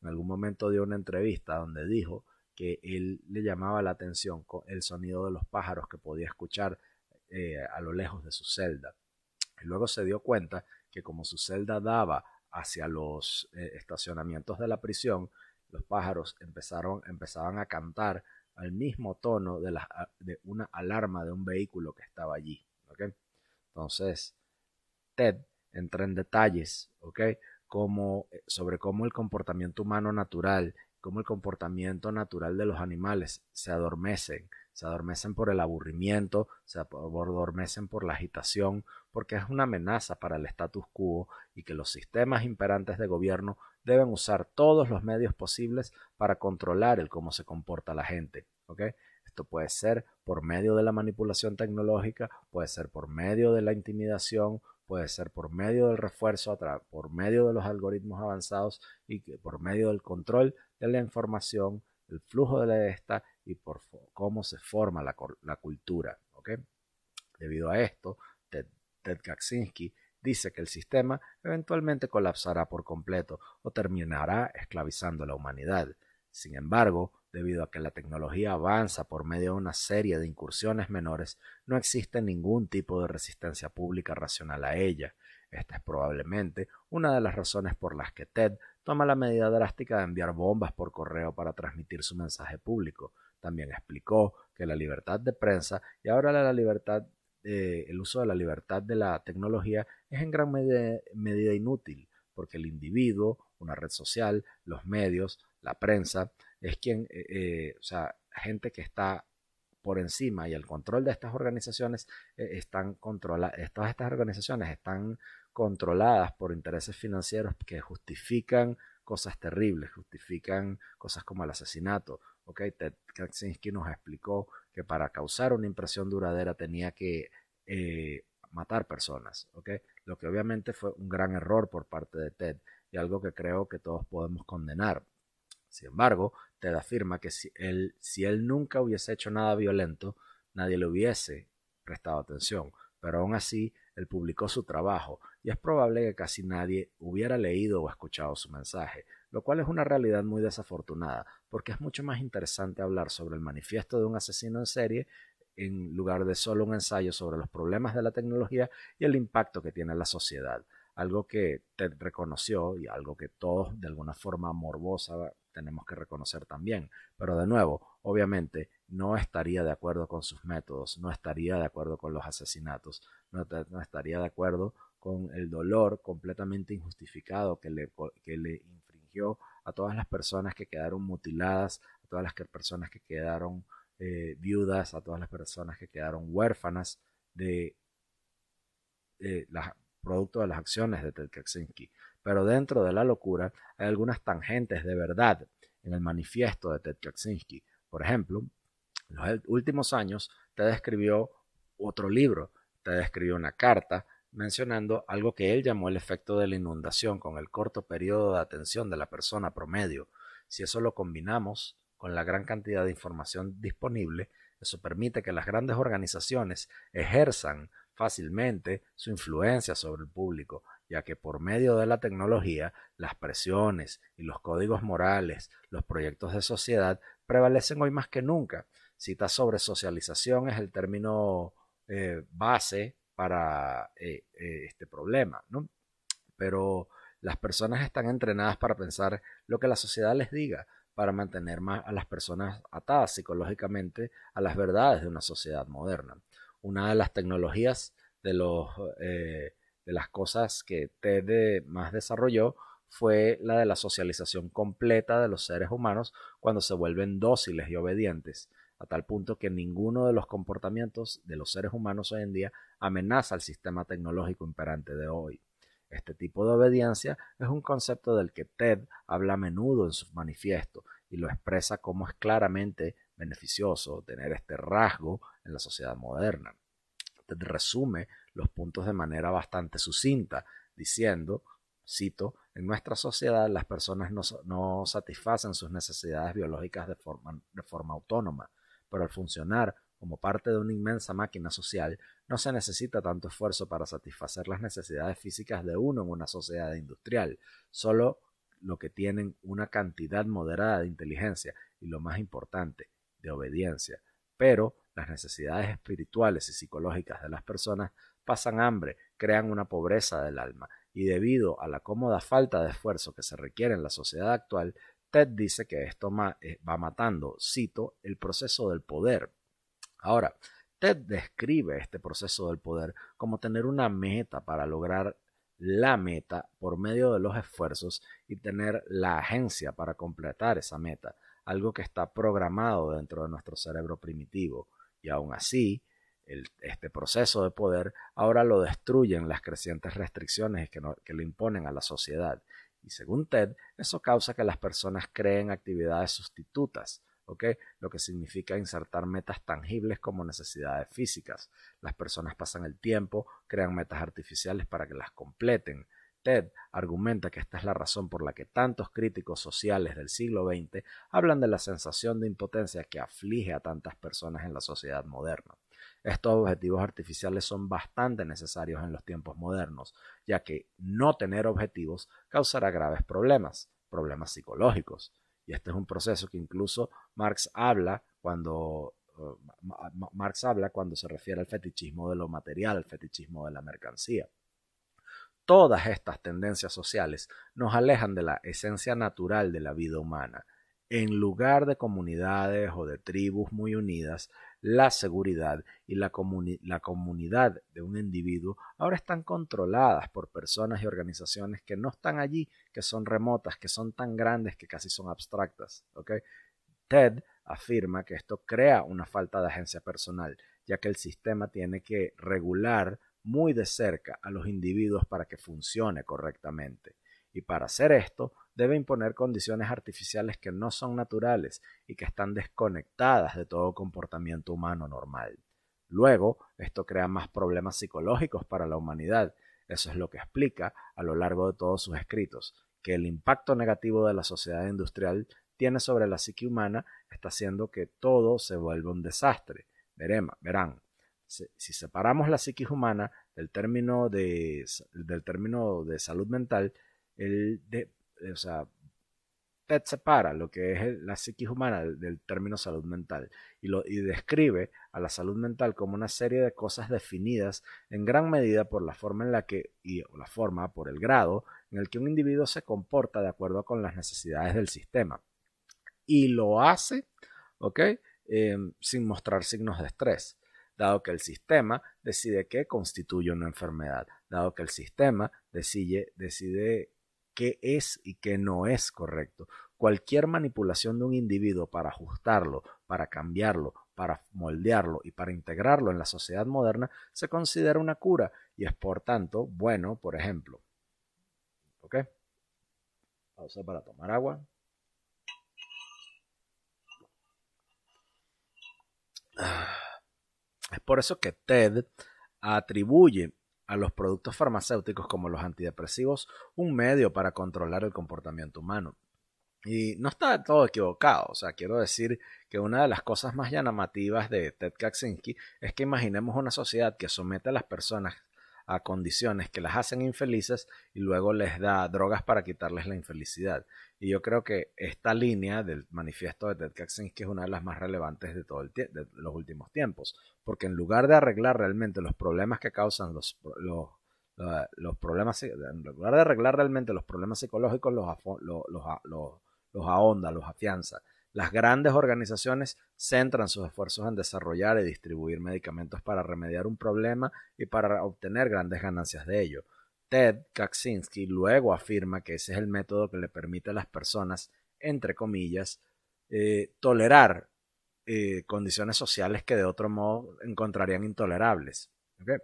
S1: en algún momento dio una entrevista donde dijo que él le llamaba la atención con el sonido de los pájaros que podía escuchar a lo lejos de su celda. Y luego se dio cuenta que como su celda daba hacia los estacionamientos de la prisión, los pájaros empezaban a cantar al mismo tono de una alarma de un vehículo que estaba allí. ¿Okay? Entonces, Ted entra en detalles, ¿okay? Sobre cómo el comportamiento humano natural, cómo el comportamiento natural de los animales se adormecen por el aburrimiento, se adormecen por la agitación, porque es una amenaza para el status quo y que los sistemas imperantes de gobierno deben usar todos los medios posibles para controlar el cómo se comporta la gente, ¿okay? Esto puede ser por medio de la manipulación tecnológica, puede ser por medio de la intimidación, puede ser por medio del refuerzo, por medio de los algoritmos avanzados y por medio del control de la información, el flujo de esta y por cómo se forma la cultura. ¿Okay? Debido a esto, Ted Kaczynski dice que el sistema eventualmente colapsará por completo o terminará esclavizando a la humanidad. Sin embargo, debido a que la tecnología avanza por medio de una serie de incursiones menores, no existe ningún tipo de resistencia pública racional a ella. Esta es probablemente una de las razones por las que Ted toma la medida drástica de enviar bombas por correo para transmitir su mensaje público. También explicó que la libertad de prensa y ahora el uso de la libertad de la tecnología es en gran medida inútil, porque el individuo, una red social, los medios, la prensa, es quien, o sea, gente que está por encima y el control de estas organizaciones están controladas, todas estas organizaciones están controladas por intereses financieros que justifican cosas terribles, justifican cosas como el asesinato. Okay, Ted Kaczynski nos explicó que para causar una impresión duradera tenía que matar personas, ¿okay? Lo que obviamente fue un gran error por parte de Ted y algo que creo que todos podemos condenar. Sin embargo, Ted afirma que si él nunca hubiese hecho nada violento, nadie le hubiese prestado atención, pero aún así él publicó su trabajo y es probable que casi nadie hubiera leído o escuchado su mensaje, lo cual es una realidad muy desafortunada, porque es mucho más interesante hablar sobre el manifiesto de un asesino en serie en lugar de solo un ensayo sobre los problemas de la tecnología y el impacto que tiene en la sociedad. Algo que Ted reconoció y algo que todos de alguna forma morbosa tenemos que reconocer también. Pero de nuevo, obviamente no estaría de acuerdo con sus métodos, no estaría de acuerdo con los asesinatos, no estaría de acuerdo con el dolor completamente injustificado que le infringió a todas las personas que quedaron mutiladas, a todas las personas que quedaron viudas, a todas las personas que quedaron huérfanas de producto de las acciones de Ted Kaczynski. Pero dentro de la locura hay algunas tangentes de verdad en el manifiesto de Ted Kaczynski. Por ejemplo, en los últimos años, Ted escribió otro libro, Ted escribió una carta mencionando algo que él llamó el efecto de la inundación con el corto periodo de atención de la persona promedio. Si eso lo combinamos con la gran cantidad de información disponible, eso permite que las grandes organizaciones ejerzan fácilmente su influencia sobre el público, ya que por medio de la tecnología, las presiones y los códigos morales, los proyectos de sociedad prevalecen hoy más que nunca. Cita sobre socialización es el término base para este problema, ¿no? Pero las personas están entrenadas para pensar lo que la sociedad les diga, para mantener más a las personas atadas psicológicamente a las verdades de una sociedad moderna. Una de las tecnologías de las cosas que TED más desarrolló fue la de la socialización completa de los seres humanos cuando se vuelven dóciles y obedientes, a tal punto que ninguno de los comportamientos de los seres humanos hoy en día amenaza al sistema tecnológico imperante de hoy. Este tipo de obediencia es un concepto del que Ted habla a menudo en su manifiesto y lo expresa como es claramente beneficioso tener este rasgo en la sociedad moderna. Ted resume los puntos de manera bastante sucinta, diciendo, cito, en nuestra sociedad las personas no satisfacen sus necesidades biológicas de forma autónoma, pero al funcionar como parte de una inmensa máquina social, no se necesita tanto esfuerzo para satisfacer las necesidades físicas de uno en una sociedad industrial, solo lo que tienen una cantidad moderada de inteligencia y, lo más importante, de obediencia. Pero las necesidades espirituales y psicológicas de las personas pasan hambre, crean una pobreza del alma, y debido a la cómoda falta de esfuerzo que se requiere en la sociedad actual, Ted dice que esto va matando, cito, el proceso del poder. Ahora, Ted describe este proceso del poder como tener una meta para lograr la meta por medio de los esfuerzos y tener la agencia para completar esa meta, algo que está programado dentro de nuestro cerebro primitivo. Y aún así, este proceso de poder ahora lo destruyen las crecientes restricciones que le imponen a la sociedad. Y según Ted, eso causa que las personas creen actividades sustitutas, ¿ok? Lo que significa insertar metas tangibles como necesidades físicas. Las personas pasan el tiempo, crean metas artificiales para que las completen. TED argumenta que esta es la razón por la que tantos críticos sociales del siglo XX hablan de la sensación de impotencia que aflige a tantas personas en la sociedad moderna. Estos objetivos artificiales son bastante necesarios en los tiempos modernos, ya que no tener objetivos causará graves problemas psicológicos. Y este es un proceso que incluso Marx habla cuando se refiere al fetichismo de lo material, al fetichismo de la mercancía. Todas estas tendencias sociales nos alejan de la esencia natural de la vida humana. En lugar de comunidades o de tribus muy unidas, la seguridad y la comunidad de un individuo ahora están controladas por personas y organizaciones que no están allí, que son remotas, que son tan grandes que casi son abstractas. ¿Okay? TED afirma que esto crea una falta de agencia personal, ya que el sistema tiene que regular muy de cerca a los individuos para que funcione correctamente. Y para hacer esto, debe imponer condiciones artificiales que no son naturales y que están desconectadas de todo comportamiento humano normal. Luego, esto crea más problemas psicológicos para la humanidad. Eso es lo que explica a lo largo de todos sus escritos, que el impacto negativo de la sociedad industrial tiene sobre la psique humana está haciendo que todo se vuelva un desastre. Verán, si separamos la psiquis humana del término de salud mental, o sea, TED separa lo que es la psiquis humana del término salud mental y describe a la salud mental como una serie de cosas definidas en gran medida por la forma en la que, por el grado en el que un individuo se comporta de acuerdo con las necesidades del sistema. Y lo hace, ¿ok? Sin mostrar signos de estrés, dado que el sistema decide qué constituye una enfermedad, dado que el sistema decide qué es y qué no es correcto. Cualquier manipulación de un individuo para ajustarlo, para cambiarlo, para moldearlo y para integrarlo en la sociedad moderna se considera una cura y es por tanto bueno, por ejemplo. ¿Ok? Pausa para tomar agua. Es por eso que TED atribuye a los productos farmacéuticos como los antidepresivos un medio para controlar el comportamiento humano. Y no está del todo equivocado, o sea, quiero decir que una de las cosas más llamativas de Ted Kaczynski es que imaginemos una sociedad que somete a las personas a condiciones que las hacen infelices y luego les da drogas para quitarles la infelicidad. Y yo creo que esta línea del manifiesto de Ted Kaczynski es una de las más relevantes de los últimos tiempos, porque en lugar de arreglar realmente los problemas que causan los problemas, en lugar de arreglar realmente los problemas psicológicos, los ahonda, los afianza. Las grandes organizaciones centran sus esfuerzos en desarrollar y distribuir medicamentos para remediar un problema y para obtener grandes ganancias de ello. Ted Kaczynski luego afirma que ese es el método que le permite a las personas, entre comillas, tolerar condiciones sociales que de otro modo encontrarían intolerables. ¿Okay?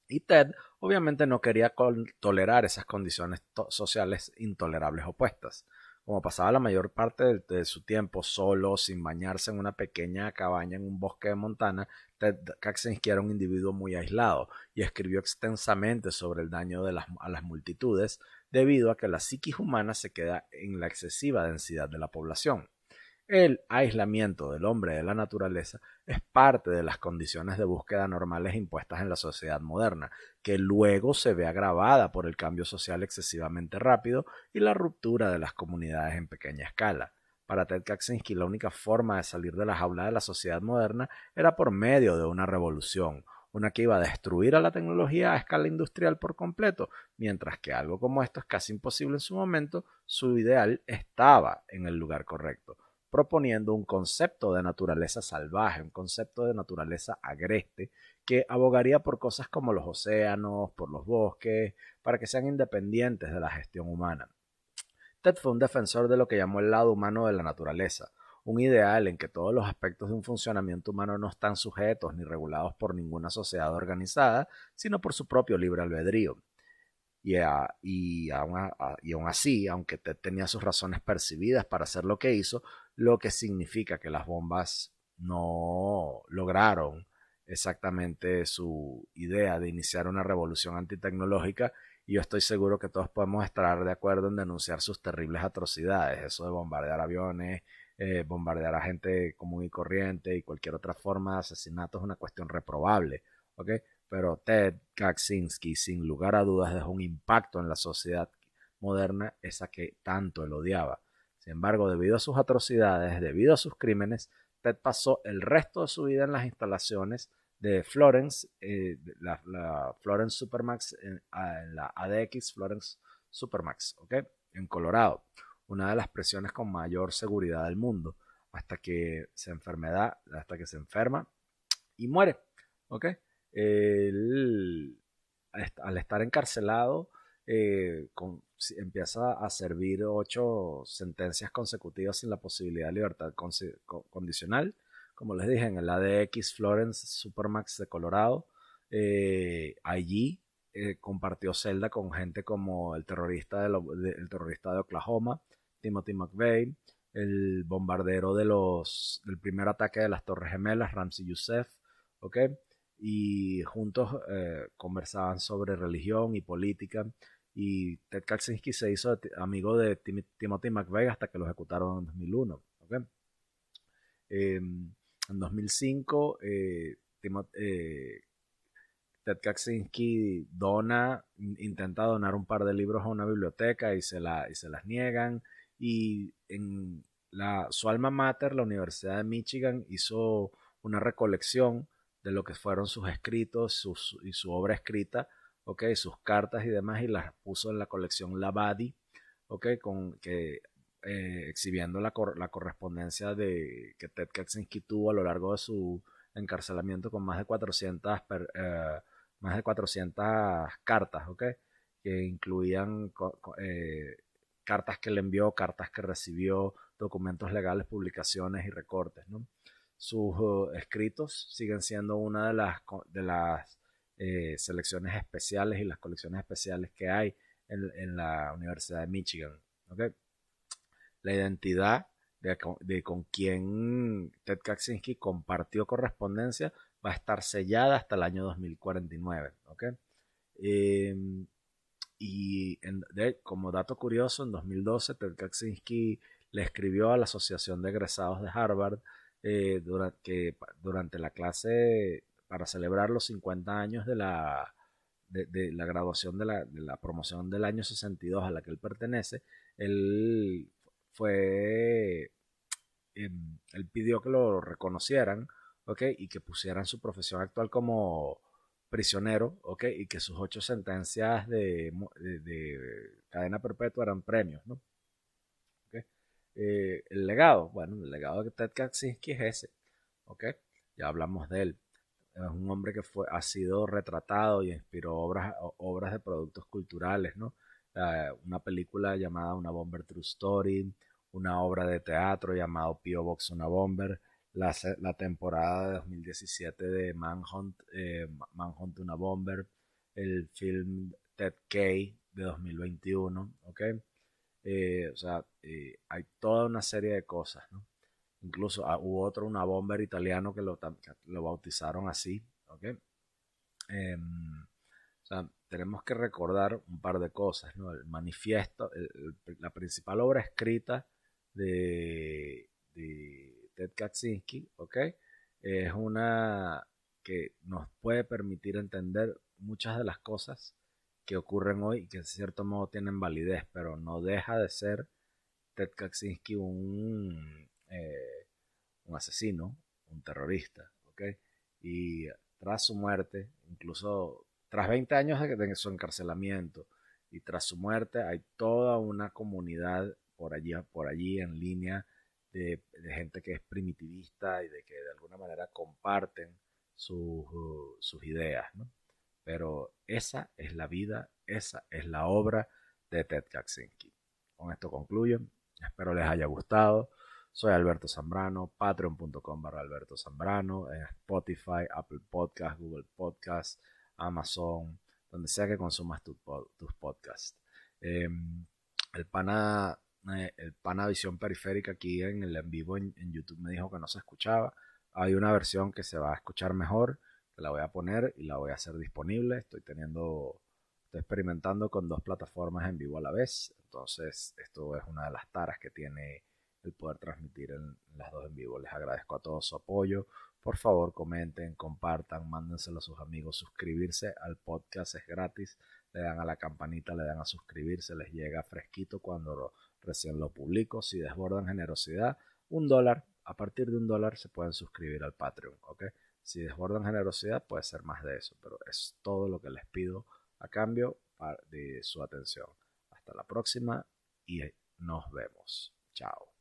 S1: Y Ted obviamente no quería tolerar esas condiciones sociales intolerables opuestas. Como pasaba la mayor parte de su tiempo solo, sin bañarse en una pequeña cabaña en un bosque de Montana, Ted Kaczynski era un individuo muy aislado y escribió extensamente sobre el daño a las multitudes debido a que la psiquis humana se queda en la excesiva densidad de la población. El aislamiento del hombre de la naturaleza es parte de las condiciones de búsqueda normales impuestas en la sociedad moderna, que luego se ve agravada por el cambio social excesivamente rápido y la ruptura de las comunidades en pequeña escala. Para Ted Kaczynski, la única forma de salir de la jaula de la sociedad moderna era por medio de una revolución, una que iba a destruir a la tecnología a escala industrial por completo, mientras que algo como esto es casi imposible en su momento, su ideal estaba en el lugar correcto, proponiendo un concepto de naturaleza salvaje, un concepto de naturaleza agreste, que abogaría por cosas como los océanos, por los bosques, para que sean independientes de la gestión humana. Ted fue un defensor de lo que llamó el lado humano de la naturaleza, un ideal en que todos los aspectos de un funcionamiento humano no están sujetos ni regulados por ninguna sociedad organizada, sino por su propio libre albedrío. Y aún así, aunque Ted tenía sus razones percibidas para hacer lo que hizo, lo que significa que las bombas no lograron exactamente su idea de iniciar una revolución antitecnológica, y yo estoy seguro que todos podemos estar de acuerdo en denunciar sus terribles atrocidades, eso de bombardear aviones, bombardear a gente común y corriente y cualquier otra forma de asesinato es una cuestión reprobable, ¿ok? Pero Ted Kaczynski, sin lugar a dudas, dejó un impacto en la sociedad moderna, esa que tanto él odiaba. Sin embargo, debido a sus atrocidades, debido a sus crímenes, Ted pasó el resto de su vida en las instalaciones de Florence, la Florence Supermax, en la ADX Florence Supermax, ¿ok? En Colorado, una de las prisiones con mayor seguridad del mundo, hasta que se enferma y muere, ¿ok? Él, al estar encarcelado, empieza a servir 8 sentencias consecutivas sin la posibilidad de libertad condicional. Como les dije, en el ADX Florence Supermax de Colorado. Allí compartió celda con gente como el terrorista de Oklahoma, Timothy McVeigh, el bombardero del primer ataque de las Torres Gemelas, Ramzi Youssef, ¿ok? Y juntos conversaban sobre religión y política, y Ted Kaczynski se hizo amigo de Timothy McVeigh hasta que lo ejecutaron en 2001, ¿okay? En 2005 Ted Kaczynski intenta donar un par de libros a una biblioteca y se las niegan, y en su alma mater, la Universidad de Michigan, hizo una recolección de lo que fueron sus escritos y su obra escrita, ¿okay? Sus cartas y demás, y las puso en la colección Labadie, ¿okay? Exhibiendo la correspondencia que Ted Kaczynski tuvo a lo largo de su encarcelamiento, con más de 400 cartas, ¿ok? Que incluían cartas que le envió, cartas que recibió, documentos legales, publicaciones y recortes, ¿no? Sus escritos siguen siendo una de las selecciones especiales y las colecciones especiales que hay en la Universidad de Michigan, ¿ok? La identidad de con quien Ted Kaczynski compartió correspondencia va a estar sellada hasta el año 2049, ¿ok? Eh, como dato curioso, en 2012 Ted Kaczynski le escribió a la Asociación de Egresados de Harvard, durante la clase para celebrar los 50 años de la graduación de la promoción del año 62 a la que él pertenece. Él fue él pidió que lo reconocieran, ¿ok? Y que pusieran su profesión actual como prisionero, ¿ok? Y que sus 8 sentencias de cadena perpetua eran premios, ¿no? ¿Okay? El legado, bueno, el legado de Ted Kaczynski es ese, ¿ok? Ya hablamos de él. Es un hombre que ha sido retratado y inspiró obras de productos culturales, ¿no? Una película llamada Una Bomber True Story, una obra de teatro llamado P.O. Box Una Bomber, la temporada de 2017 de Manhunt Una Bomber, el film Ted K de 2021, ¿ok? O sea, hay toda una serie de cosas, ¿no? Incluso hubo una bomber italiano que lo bautizaron así, ¿ok? O sea, tenemos que recordar un par de cosas, ¿no? El manifiesto, la principal obra escrita de Ted Kaczynski, ¿ok? Es una que nos puede permitir entender muchas de las cosas que ocurren hoy y que de cierto modo tienen validez, pero no deja de ser Ted Kaczynski un asesino, un terrorista, ¿ok? Y tras su muerte, incluso tras 20 años de su encarcelamiento y tras su muerte, hay toda una comunidad por allí en línea de gente que es primitivista y de que de alguna manera comparten sus ideas, ¿no? Pero esa es la vida, esa es la obra de Ted Kaczynski. Con esto concluyo. Espero les haya gustado. Soy Alberto Zambrano, patreon.com/Alberto Zambrano, en Spotify, Apple Podcast, Google Podcast, Amazon, donde sea que consumas tus podcasts. El pana El pana Visión Periférica aquí en el en vivo en YouTube me dijo que no se escuchaba. Hay una versión que se va a escuchar mejor, que la voy a poner y la voy a hacer disponible. Estoy experimentando con dos plataformas en vivo a la vez. Entonces, esto es una de las taras que tiene el poder transmitir en las dos en vivo. Les agradezco a todos su apoyo. Por favor, comenten, compartan, mándenselo a sus amigos. Suscribirse al podcast es gratis. Le dan a la campanita, le dan a suscribirse, les llega fresquito cuando recién lo publico. Si desbordan generosidad, $1. A partir de $1 se pueden suscribir al Patreon, ¿ok? Si desbordan generosidad, puede ser más de eso, pero es todo lo que les pido a cambio de su atención. Hasta la próxima y nos vemos. Chao.